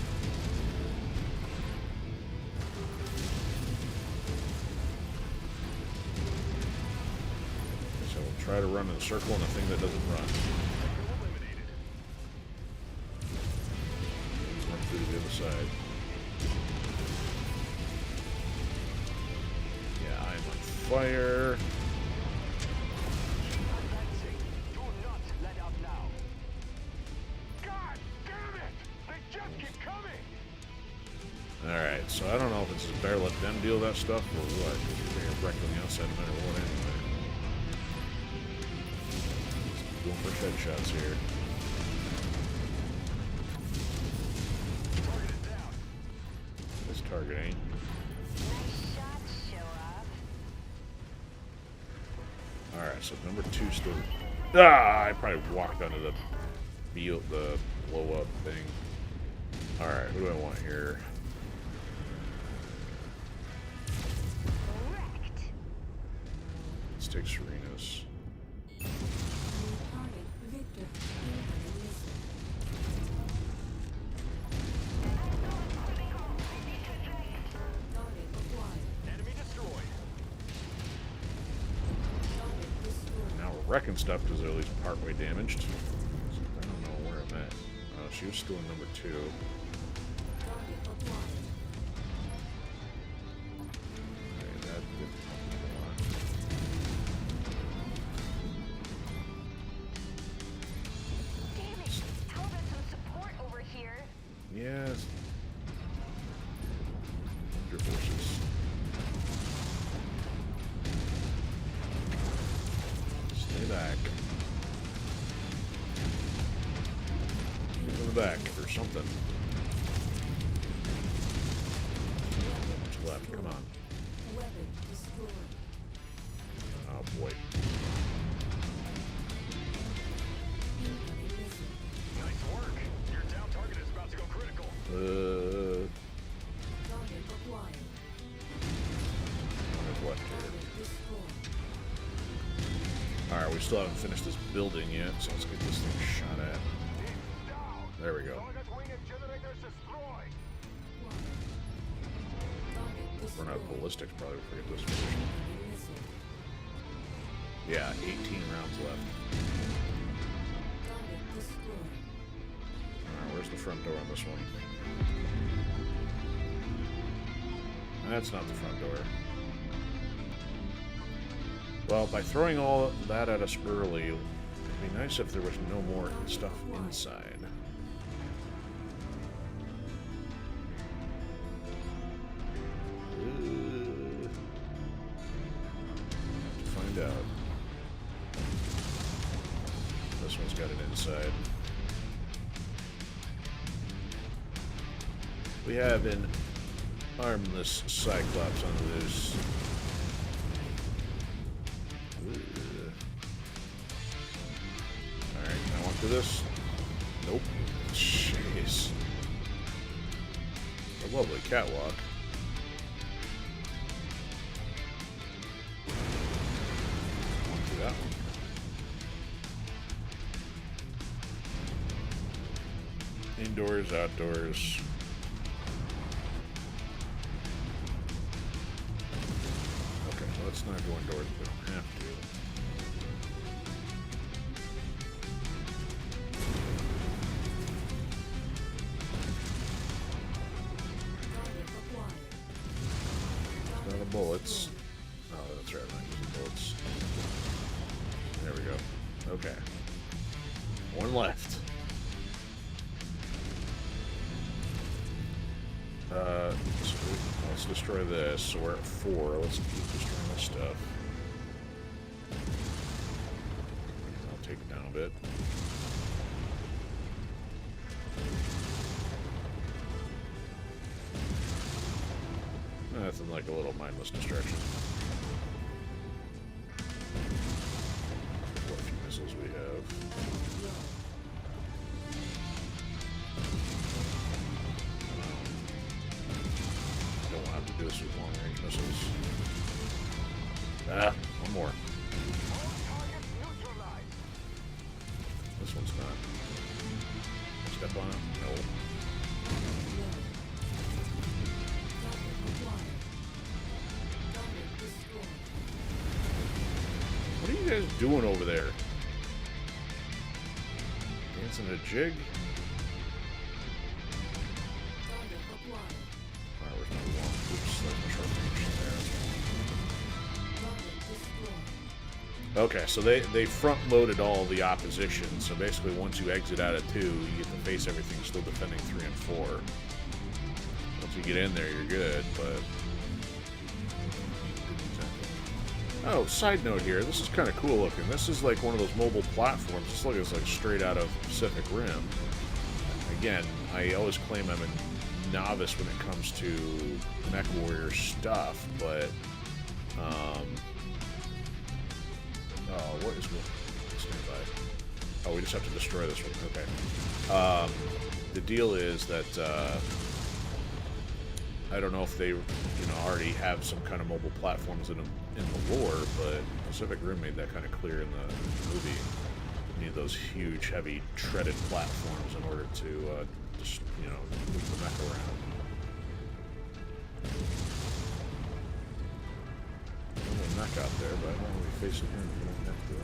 So we'll try to run in a circle on a thing that doesn't run. Run through to the other side. Yeah, I'm on fire. Advancing. Do not let up now. God damn it! They just keep coming! Alright, so I don't know if it's just better let them deal with that stuff or what. They're gonna wreck on the outside no matter what anyway. Going for headshots here. Target is down. This target ain't. Nice shot, show off. Alright, so number 2 still. Ah! I probably walked under the blow up thing. Alright, what do I want here? Wrecked. Let's take Serena's. Target Victor. Incoming missile. Target acquired. Enemy destroyed. Target destroyed. Now we're wrecking stuff because they're at least partway damaged. So I don't know where I'm at. She was still in number 2. Target acquired. Okay, that didn't help me a lot. Damn it! How about some support over here? Yes. Your horses. Stay back. Get in the back or something. Not much left. Come on. Weapon destroyed. Oh boy. Incoming missile. Nice work. Your down target is about to go critical. Target acquired. There's left here. Target destroyed. Alright, we still haven't finished this building yet, so let's get this thing shot at. It's down! There we go. Target wing and generators destroyed! Target Run out of destroyed. ballistics probably before we get this finished. Incoming missile. Yeah, 18 rounds left. Target destroyed. Alright, where's the front door on this one? That's not the front door. Well, by throwing all that at us early, it'd be nice if there was no more stuff inside. Have to find out. This one's got it inside. We have an armless Cyclops on the loose. Alright, can I walk through this? Nope. Jeez. A lovely catwalk. Walk through that one. Indoors, outdoors. Okay, let's not go indoors. We don't have to. Target acquired. Not of bullets. Oh, that's right. I'm not using bullets. There we go. Okay. One left. So let's destroy this. So we're at 4. Let's keep destroying this stuff. I'll take it down a bit. Nothing like a little mindless distraction. What few missiles we have. Don't want to have to do this with long-range missiles. Ah, one more. This one's not. Step on it? No. What are you guys doing over there? Dancing a jig? Alright, where's my one? Oops, that's my short range there. Okay, so they front-loaded all the opposition, so basically once you exit out of 2, you get to face everything still defending 3 and 4. Once you get in there, you're good, but... Oh, side note here, this is kind of cool looking. This is like one of those mobile platforms. This looks like straight out of Pacific Rim. Again, I always claim I'm a novice when it comes to MechWarrior stuff, but oh, what is going? Stand by. Oh, we just have to destroy this one. Okay. The deal is that I don't know if they, already have some kind of mobile platforms in the lore, but Pacific Rim made that kind of clear in the movie. You need those huge, heavy, treaded platforms in order to just, move the mech around. There's a mech out there, but I don't want to be facing him. We don't have to.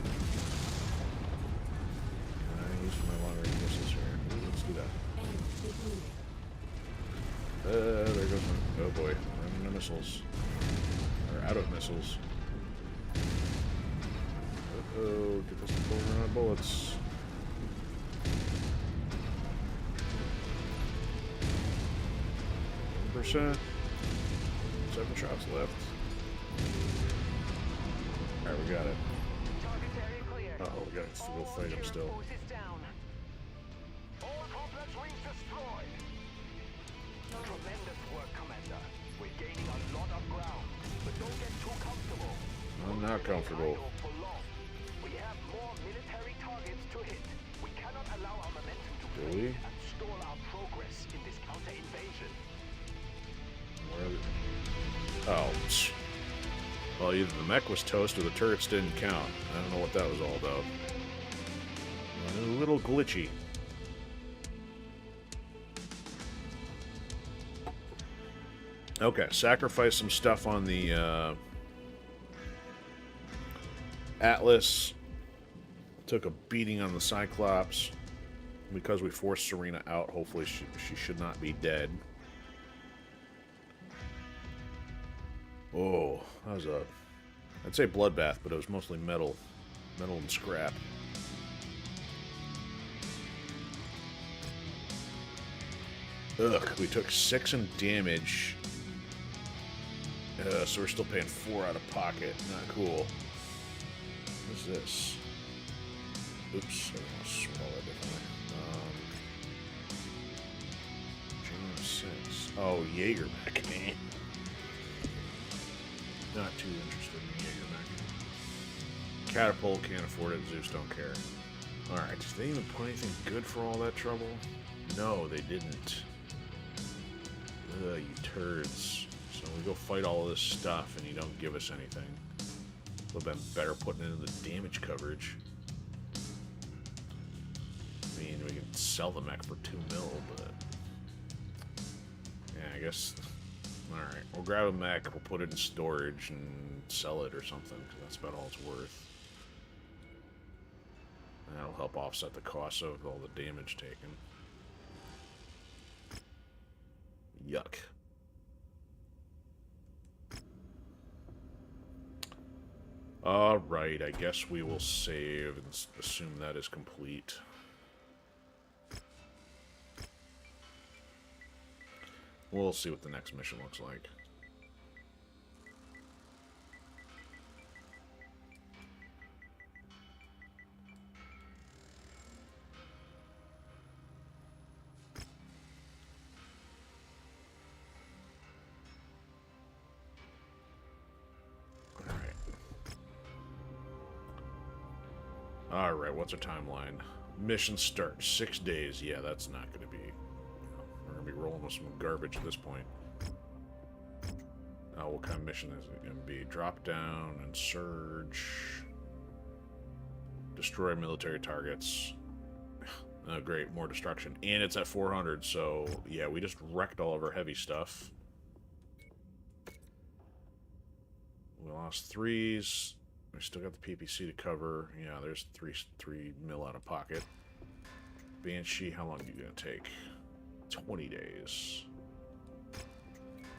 Can I use my long-range missiles here? Ooh, let's do that. There goes my... Oh boy, I'm out of missiles. Or out of missiles. Uh-oh, get this full run of bullets. 1%. 7 shots left. Alright, we got it. Uh-oh, we gotta go fight him still. Tremendous work, Commander. We're gaining a lot of ground, but don't get too comfortable. I'm not comfortable. We have more military targets to hit. We cannot allow our momentum to Do we? fade and stall our progress in this counter-invasion. Where are they? Oh. Well, either the mech was toast or the turrets didn't count. I don't know what that was all about. A little glitchy. Okay, sacrifice some stuff on the Atlas. Took a beating on the Cyclops. Because we forced Serena out, hopefully she should not be dead. Oh, that was a... I'd say bloodbath, but it was mostly metal. Metal and scrap. Ugh, we took 6 in damage. So we're still paying 4 out of pocket. Not cool. What's this? Oops, I want to swirl that differently. June 6. Oh, Jaeger mech. Not too interested in Jaeger mech. Catapult, can't afford it. Zeus don't care. Alright, did they even put anything good for all that trouble? No, they didn't. Ugh, you turds. So we go fight all of this stuff and you don't give us anything. Would have been better putting it into the damage coverage. I mean, we could sell the mech for 2 mil, but... Yeah, I guess... Alright, we'll grab a mech, we'll put it in storage and sell it or something, because that's about all it's worth. And that'll help offset the cost of all the damage taken. Yuck. Alright, I guess we will save and assume that is complete. We'll see what the next mission looks like. Alright, what's our timeline? Mission start, 6 days. Yeah, that's not going to be... we're going to be rolling with some garbage at this point. What kind of mission is it going to be? Drop down and surge. Destroy military targets. Oh, great, more destruction. And it's at 400, so... yeah, we just wrecked all of our heavy stuff. We lost 3s. We still got the PPC to cover. Yeah, there's 3 mil out of pocket. Banshee, how long are you gonna take? 20 days.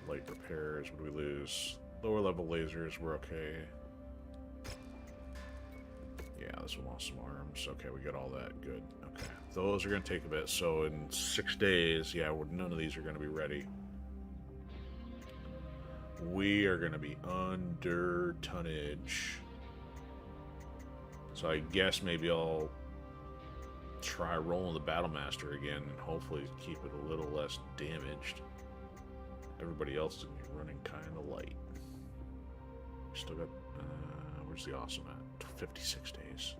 Light repairs, what do we lose? Lower level lasers, we're okay. Yeah, this one lost some arms. Okay, we got all that. Good. Okay. Those are gonna take a bit, so in 6 days, yeah, none of these are gonna be ready. We are gonna be under tonnage. So I guess maybe I'll try rolling the Battlemaster again and hopefully keep it a little less damaged. Everybody else is going to be running kind of light. Still got... where's the awesome at? 56 days.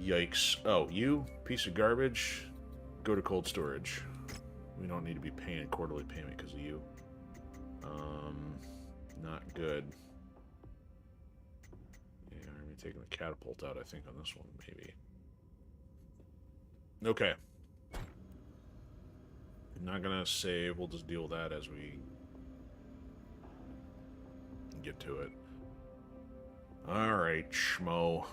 Yikes. Oh, you, piece of garbage, go to cold storage. We don't need to be paying quarterly payment because of you. Not good. Taking the catapult out, I think, on this one, maybe. Okay. I'm not gonna save. We'll just deal with that as we get to it. Alright, schmo.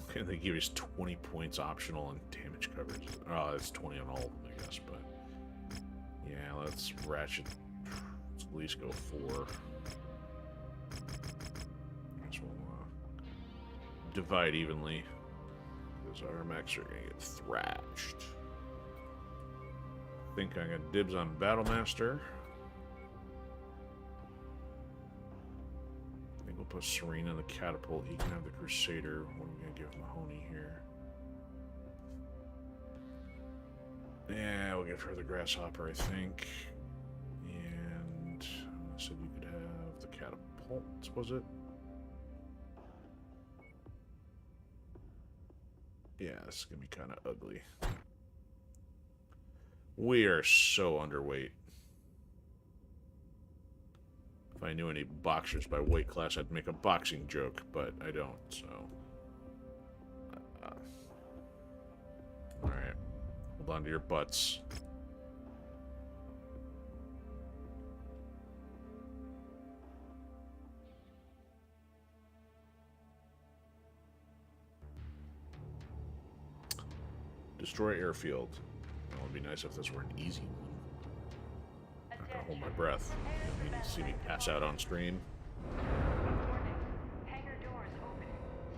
Okay, they give us 20 points optional and damage coverage. Oh, that's 20 on all of them, I guess, but... yeah, let's ratchet... let's at least go 4. This will divide evenly. Because our mechs are going to get thrashed. I think I got dibs on Battlemaster. I think we'll put Serena in the catapult. He can have the Crusader. What are we going to give Mahoney here? Yeah, we'll give her the Grasshopper, I think. And I said you could have the catapult, was it? Yeah, this is going to be kind of ugly. We are so underweight. If I knew any boxers by weight class, I'd make a boxing joke, but I don't, so... Alright. Hold on to your butts. Destroy airfield. Well, it'd be nice if this were an easy one. Not gonna hold my breath. You need to see me pass out on stream. Warning. Hangar doors open.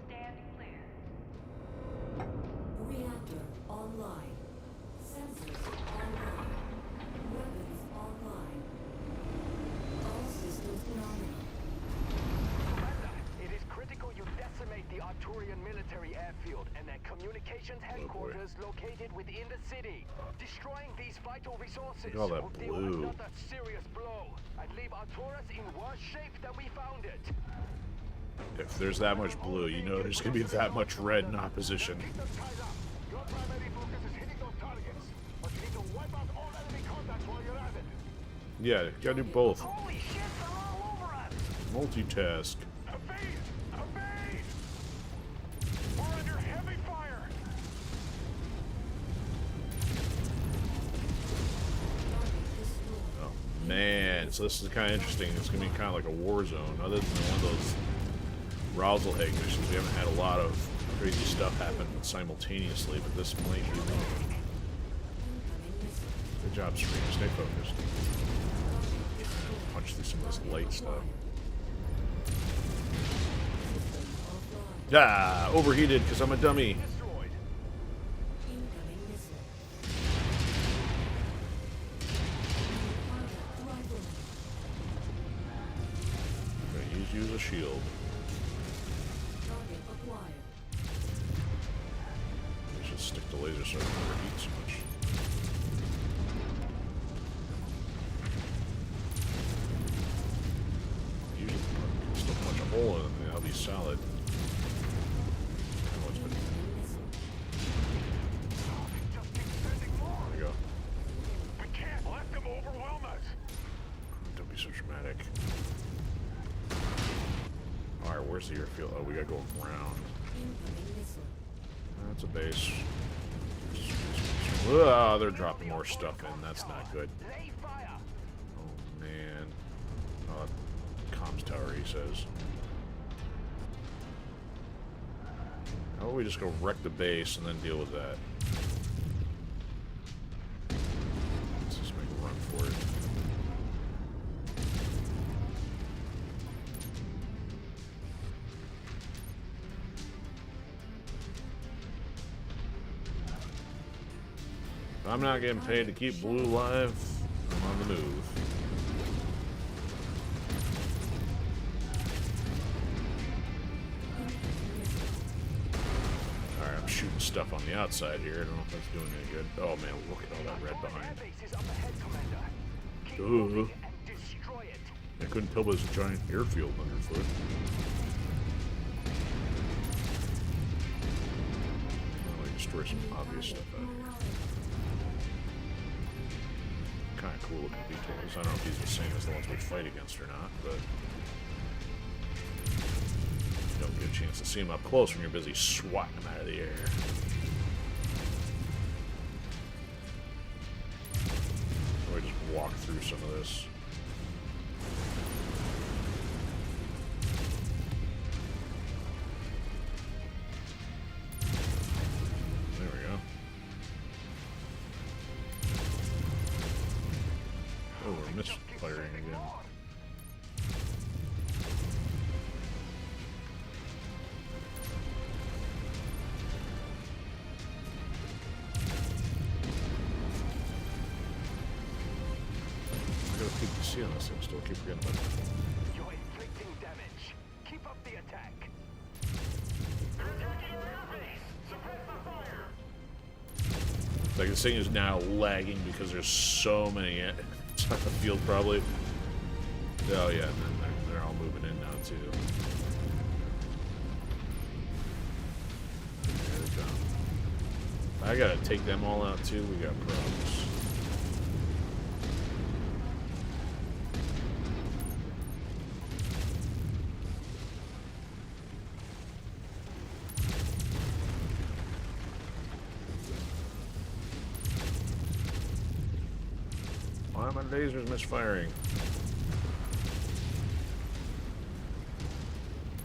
Stand clear. Reactor online. Sensors online. Weapons online. All systems nominal. Commander, it is critical you decimate the Arturian military airfield and their communications headquarters located within the city. Destroying these vital resources Look at all that will deal blue. another serious blow and leave Arturus in worse shape than we found it. If there's that much blue, you know there's gonna be that much red in opposition. Keep them tied up. Your primary focus is hitting those targets. But you need to wipe out all enemy contacts while you're at it. Yeah, you gotta do both. Holy shit, they're all over us! Multitask. Evade! Evade! We're under heavy fire! Oh, man. So this is kind of interesting. It's going to be kind of like a war zone. Other than one of those Rauselhag missions, we haven't had a lot of crazy stuff happen simultaneously, but this might be one. Good job, Serena. Stay focused. Punch through some of this light stuff. Ah, overheated because I'm a dummy. Destroyed. use a shield. Target acquired. We should stick to laser so it doesn't overheat so much. Usually still punch a hole in it, and that'll be solid. Oh, it's been... There we go. We can't let them overwhelm us. Don't be so dramatic. Alright, where's the airfield? Oh, we gotta go around. Incoming missile. That's a base. Ah, they're dropping more stuff in. That's not good. Lay fire! Oh, man. Comms tower, he says. How about we just go wreck the base and then deal with that? Let's just make a run for it. If I'm not getting paid to keep Blue alive, I'm on the move. Alright, I'm shooting stuff on the outside here. I don't know if that's doing any good. Oh man, look at all that red behind. Airbase is up ahead, Commander. Keep Ooh. moving and destroy it. I couldn't tell there's a giant airfield underfoot. Well, I destroy some obvious stuff out here. Kind of cool looking details. I don't know if these are the same as the ones we fight against or not, but you don't get a chance to see them up close when you're busy swatting them out of the air. So we just walk through some of this. There we go. Oh, we're misfiring again. I gotta keep the C on this thing, still keep forgetting about it. You're inflicting damage. Keep up the attack. Like, this thing is now lagging because there's so many on the field, probably. Oh, yeah, and then they're all moving in now, too. There we go. I gotta take them all out, too. We got problems. Why are my lasers misfiring?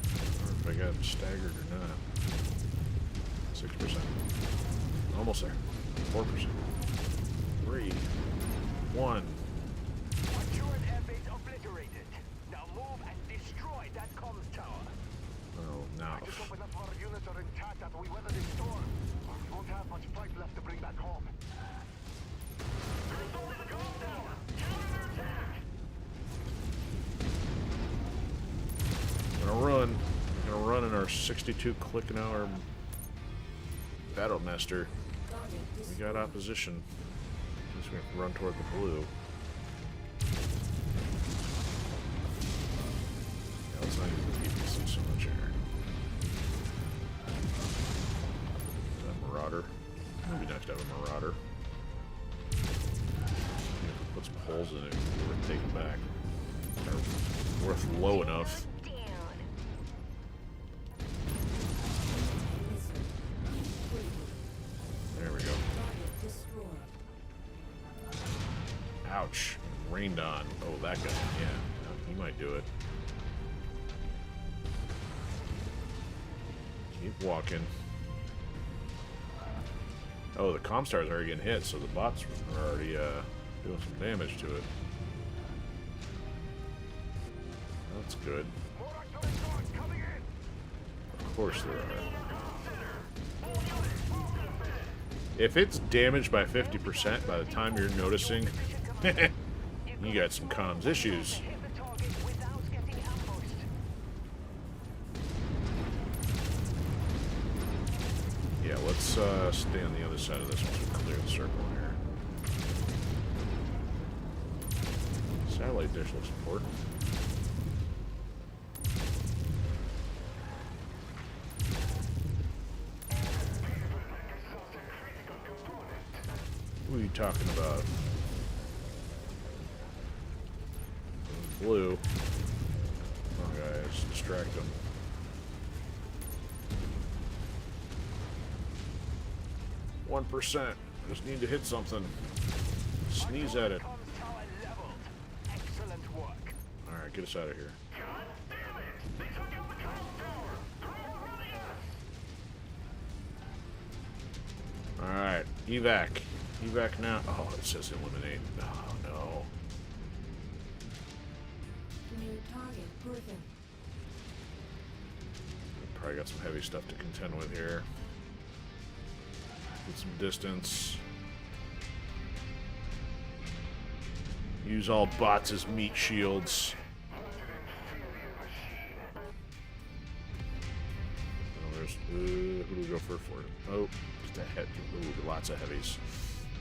I don't know if I got them staggered or not. 6%. Almost there. 4%. 3. 1. Arturian airbase obliterated. Now move and destroy that comms tower. Oh, now. Just hope enough of our units are intact after we weather this storm, or we won't have much fight left to bring back home. Gonna run in our 62 click an hour battle master. We got opposition. Guess we have to run toward the blue. Yeah, let's not use the PPC so much here. Is that Marauder? It'd be nice to have a Marauder. Put some holes in it worth taking back. Or worth low enough. There we go. Ouch. Rained on. Oh, that guy. Yeah, he might do it. Keep walking. Oh, the comm stars are already getting hit, so the bots are already doing some damage to it. That's good. Of course there are. If it's damaged by 50% by the time you're noticing, you got some comms issues. Hit the target without getting ambushed. let's stay on the other side of this once we clear the circle here. Satellite dish looks important. What are you talking about? Blue. Come on, guys. Distract them. %. I just need to hit something. Sneeze at it. Excellent work. Alright, get us out of here. Alright, evac. Evac now. Oh, it says eliminate. Oh, no. New target proven. Probably got some heavy stuff to contend with here. Get some distance. Use all bots as meat shields. Oh, there's who do we go for? Oh, just a head. Ooh, lots of heavies.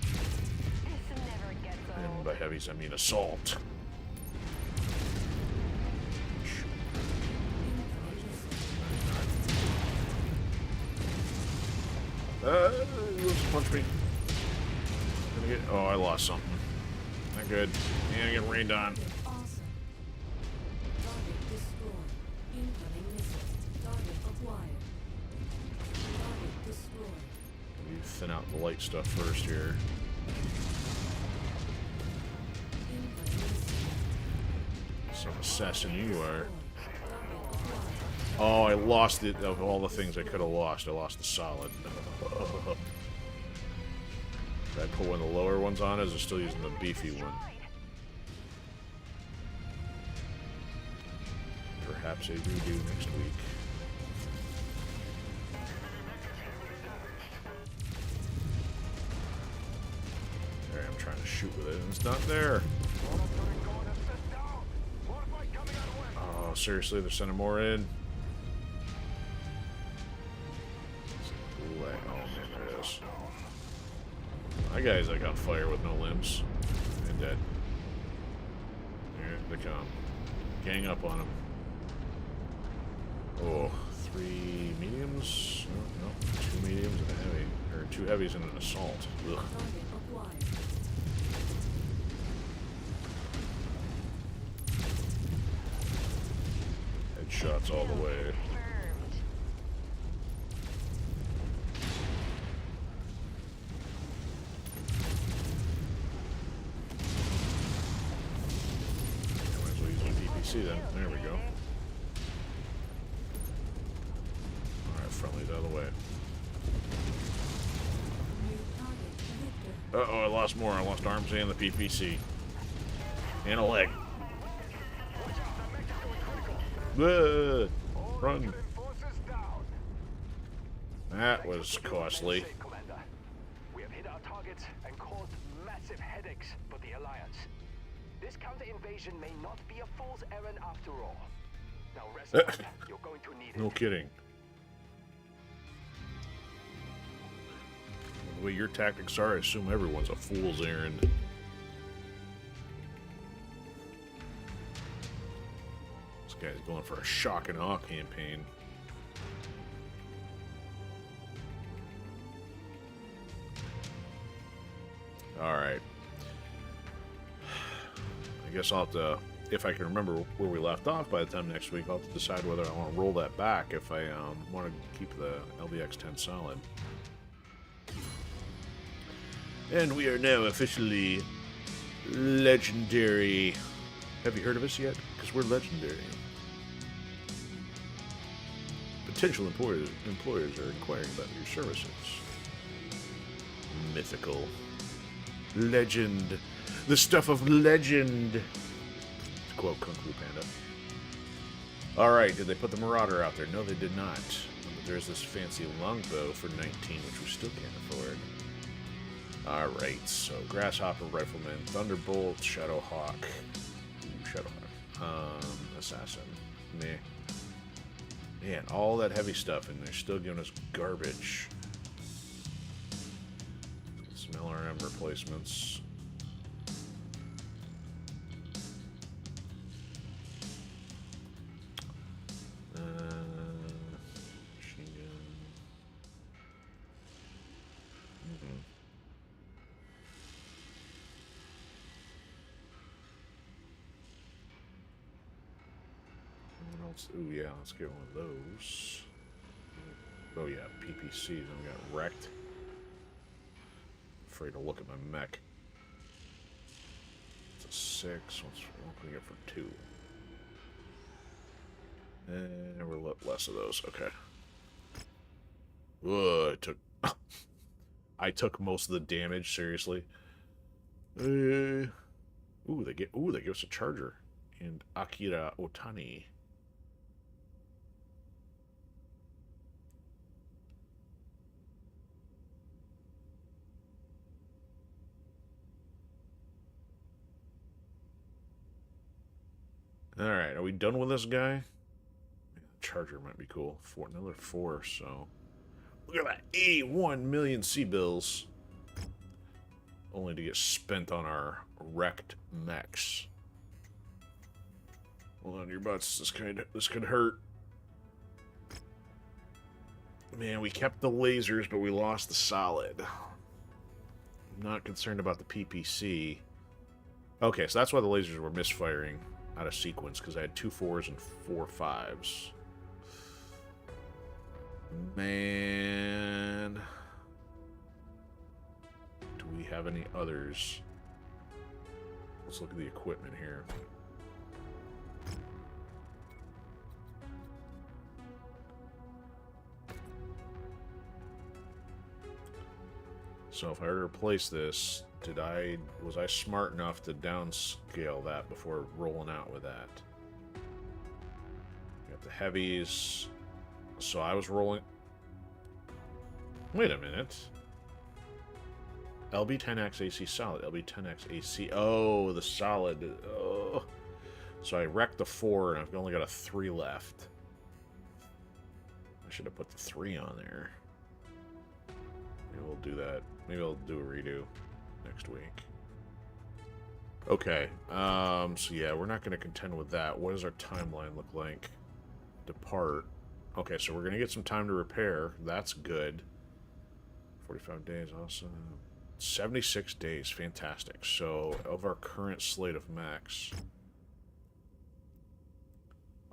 This never gets And old. by heavies, I mean assault. Let's punch me. Oh, I lost something. Not good. And I get rained on. Awesome. Target destroyed. Incoming missile. Target acquired. Target destroyed. We thin out the light stuff first here. Incoming missile. Some assassin you are. Target acquired. Oh, I lost it. Of all the things I could have lost, I lost the solid. Did I put one of the lower ones on? Or is it still using the beefy one? Perhaps a redo next week. There, I'm trying to shoot with it, and it's not there. Oh, seriously, they're sending more in. Oh man, there it is. My guy's like on fire with no limbs and dead. Here they come. Gang up on him. Oh, 3 mediums? No, 2 mediums and a heavy. Or 2 heavies and an assault. Ugh. Target acquired. Headshots all the way. Confirmed. Might as well use my PPC then. There we go. Alright, friendly's out of the way. New target Victor. Uh-oh, I lost more. I lost arms and the PPC. And a leg. Run! That was costly. Commander, we have hit our targets and caused massive headaches for the Alliance. This counter-invasion may not be a fool's errand after all. Now rest up. You're going to need No it. kidding. The way your tactics are, I assume everyone's a fool's errand. This guy's going for a shock and awe campaign. Alright. I guess I'll have to, if I can remember where we left off by the time next week, I'll have to decide whether I want to roll that back if I want to keep the LBX-10 solid. And we are now officially legendary. Have you heard of us yet? Because we're legendary. Potential employers are inquiring about your services. Mythical. Legend. The stuff of legend. To quote Kung Fu Panda. Alright, did they put the Marauder out there? No, they did not. But there's this fancy longbow for 19, which we still can't afford. Alright, so Grasshopper, Rifleman, Thunderbolt, Shadowhawk. Ooh, Shadowhawk. Assassin. Meh. Man, all that heavy stuff, and they're still giving us garbage. some LRM replacements. Machine gun. What else? Ooh, yeah, let's get one of those. Oh, yeah, PPCs. And we got wrecked. Afraid to look at my mech. It's a 6. What can we get for 2? And we're less of those. Okay. Ugh, I took most of the damage. Seriously. Ooh, they give us a charger and Akira Otani. All right, are we done with this guy? Charger might be cool. Another 4, so... Look at that! 81 million C-bills. Only to get spent on our wrecked mechs. Hold on to your butts. This could hurt. Man, we kept the lasers, but we lost the solid. I'm not concerned about the PPC. Okay, so that's why the lasers were misfiring out of sequence, because I had 2 4s and 4 5s. Man. Do we have any others? Let's look at the equipment here. So if I were to replace this, was I smart enough to downscale that before rolling out with that? Got the heavies. So I was rolling... Wait a minute. LB10X AC solid. LB10X AC... Oh, the solid. Oh. So I wrecked the 4 and I've only got a 3 left. I should have put the 3 on there. Maybe we'll do that. Maybe I'll do a redo next week. Okay. So yeah, we're not going to contend with that. What does our timeline look like? Depart. Okay, so we're going to get some time to repair. That's good. 45 days, awesome. 76 days, fantastic. So, of our current slate of mechs,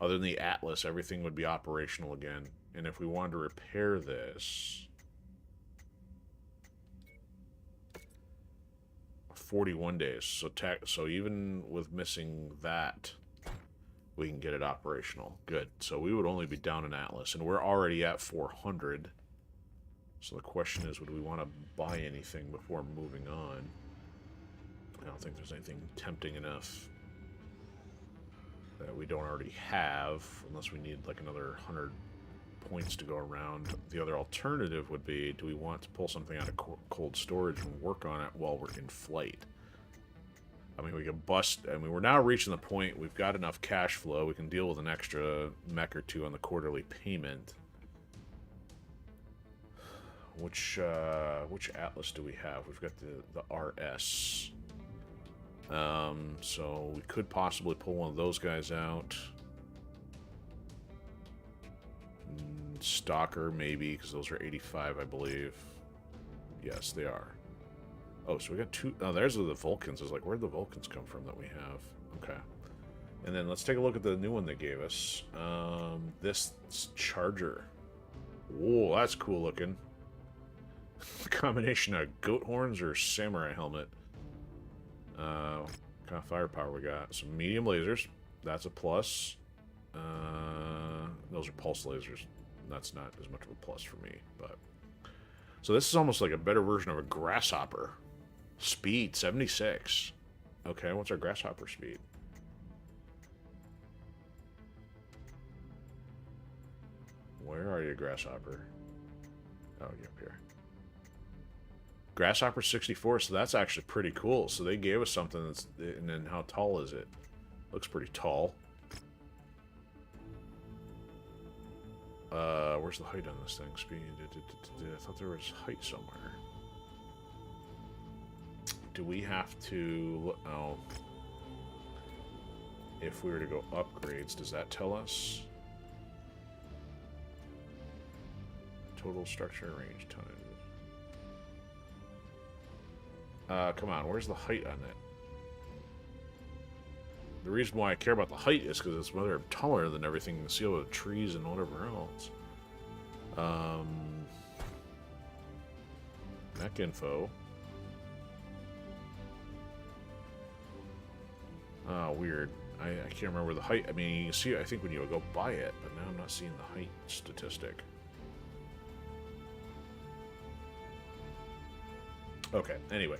other than the Atlas, everything would be operational again. And if we wanted to repair this... 41 days. So even with missing that, we can get it operational. Good. So we would only be down an Atlas, and we're already at 400. So the question is, would we want to buy anything before moving on? I don't think there's anything tempting enough that we don't already have, unless we need like another 100 points to go around. The other alternative would be, do we want to pull something out of cold storage and work on it while we're in flight? I mean, we can bust... I mean, we're now reaching the point, we've got enough cash flow, we can deal with an extra mech or 2 on the quarterly payment. Which Atlas do we have? We've got the RS. So we could possibly pull one of those guys out. Stalker, maybe, because those are 85, I believe. Yes, they are. Oh, so we got 2... Oh, there's the Vulcans. I was like, where'd the Vulcans come from that we have? Okay. And then let's take a look at the new one they gave us. This Charger. Whoa, that's cool looking. Combination of goat horns or samurai helmet. What kind of firepower we got? Some medium lasers. That's a plus. Those are pulse lasers. That's not as much of a plus for me, but... So this is almost like a better version of a Grasshopper. Speed, 76. Okay, what's our Grasshopper speed? Where are you, Grasshopper? Oh, you're up here. Grasshopper 64, so that's actually pretty cool. So they gave us something that's... And then how tall is it? Looks pretty tall. Where's the height on this thing? Speed. I thought there was height somewhere. do we have to... Oh. If we were to go upgrades, does that tell us? Total structure range tonnage. Come on, where's the height on it? The reason why I care about the height is because it's rather taller than everything in the seal with trees and whatever else. Mech info. Oh, weird. I can't remember the height. I mean, you can see it, I think, when you go by it, but now I'm not seeing the height statistic. Okay, anyway.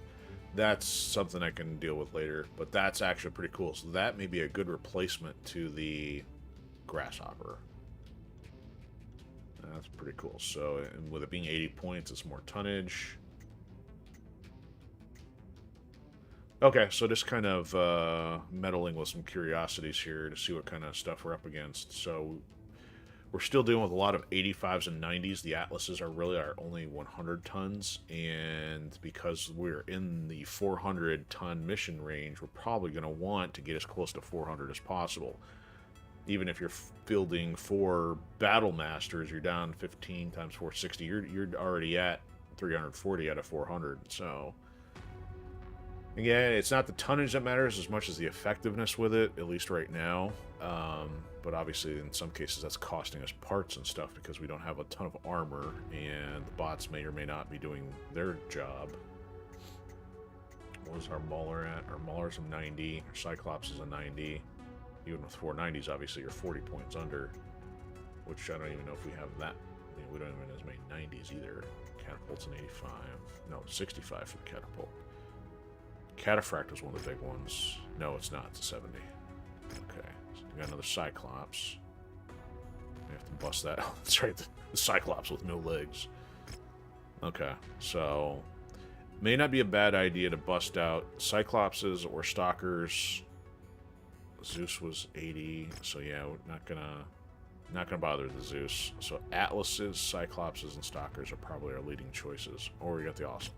That's something I can deal with later, but that's actually pretty cool. So that may be a good replacement to the Grasshopper. That's pretty cool. So, and with it being 80 points, it's more tonnage. Okay, so just kind of meddling with some curiosities here to see what kind of stuff we're up against. So we're still dealing with a lot of 85s and 90s. The Atlases are really our only 100 tons, and because we're in the 400-ton mission range, we're probably going to want to get as close to 400 as possible. Even if you're fielding 4 Battle Masters, you're down 15 times 460. You're already at 340 out of 400. So again, it's not the tonnage that matters as much as the effectiveness with it, at least right now. But obviously, in some cases, that's costing us parts and stuff because we don't have a ton of armor, and the bots may or may not be doing their job. What is our Mauler at? Our Mauler's a 90. Our Cyclops is a 90. Even with 490s, obviously, you're 40 points under, which I don't even know if we have that. I mean, we don't even have as many 90s either. Catapult's an 85. No, 65 for the Catapult. Cataphract is one of the big ones. No, it's not. It's a 70. Okay. So we got another Cyclops. We have to bust that out. That's right. The Cyclops with no legs. Okay. So, may not be a bad idea to bust out Cyclopses or Stalkers. Zeus was 80. So, yeah, we're not gonna bother the Zeus. So, Atlases, Cyclopses, and Stalkers are probably our leading choices. Or we got the Awesome.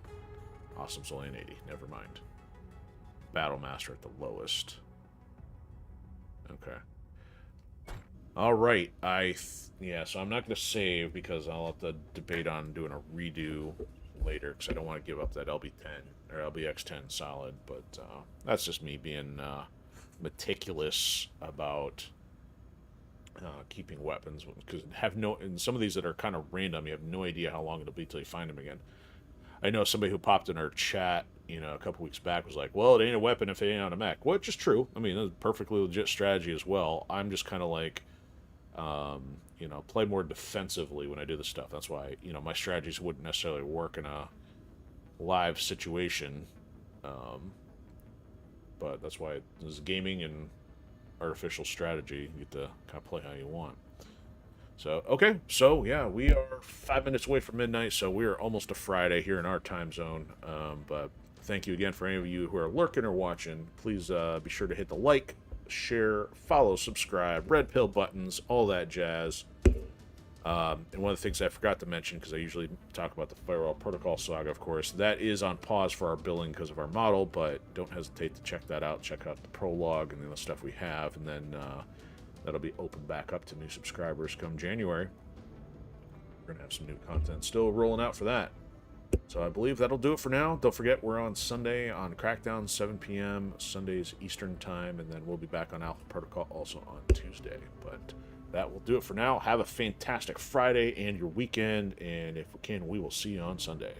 Awesome's only an 80. Never mind. Battlemaster at the lowest. Okay. All right. Yeah. So I'm not going to save because I'll have to debate on doing a redo later because I don't want to give up that LB10 or LBX10 solid. But that's just me being meticulous about keeping weapons because and some of these that are kind of random, you have no idea how long it'll be till you find them again. I know somebody who popped in our chat, a couple weeks back was like, well, it ain't a weapon if it ain't on a mech. Which is true. I mean, that's a perfectly legit strategy as well. I'm just kind of like, play more defensively when I do this stuff. That's why, my strategies wouldn't necessarily work in a live situation. But that's why this is gaming and artificial strategy. You get to kind of play how you want. So, okay, so yeah, we are 5 minutes away from midnight, so we are almost to Friday here in our time zone. But thank you again for any of you who are lurking or watching. Please be sure to hit the like, share, follow, subscribe, red pill buttons, all that jazz. And one of the things I forgot to mention, because I usually talk about the Firewall Protocol saga, of course, that is on pause for our billing because of our model, but don't hesitate to check that out. Check out the prologue and the stuff we have, and then that'll be open back up to new subscribers come January. We're going to have some new content still rolling out for that. So I believe that'll do it for now. Don't forget, we're on Sunday on Crackdown, 7 p.m. Sundays Eastern Time, and then we'll be back on Alpha Protocol also on Tuesday. But that will do it for now. Have a fantastic Friday and your weekend, and if we can, we will see you on Sunday.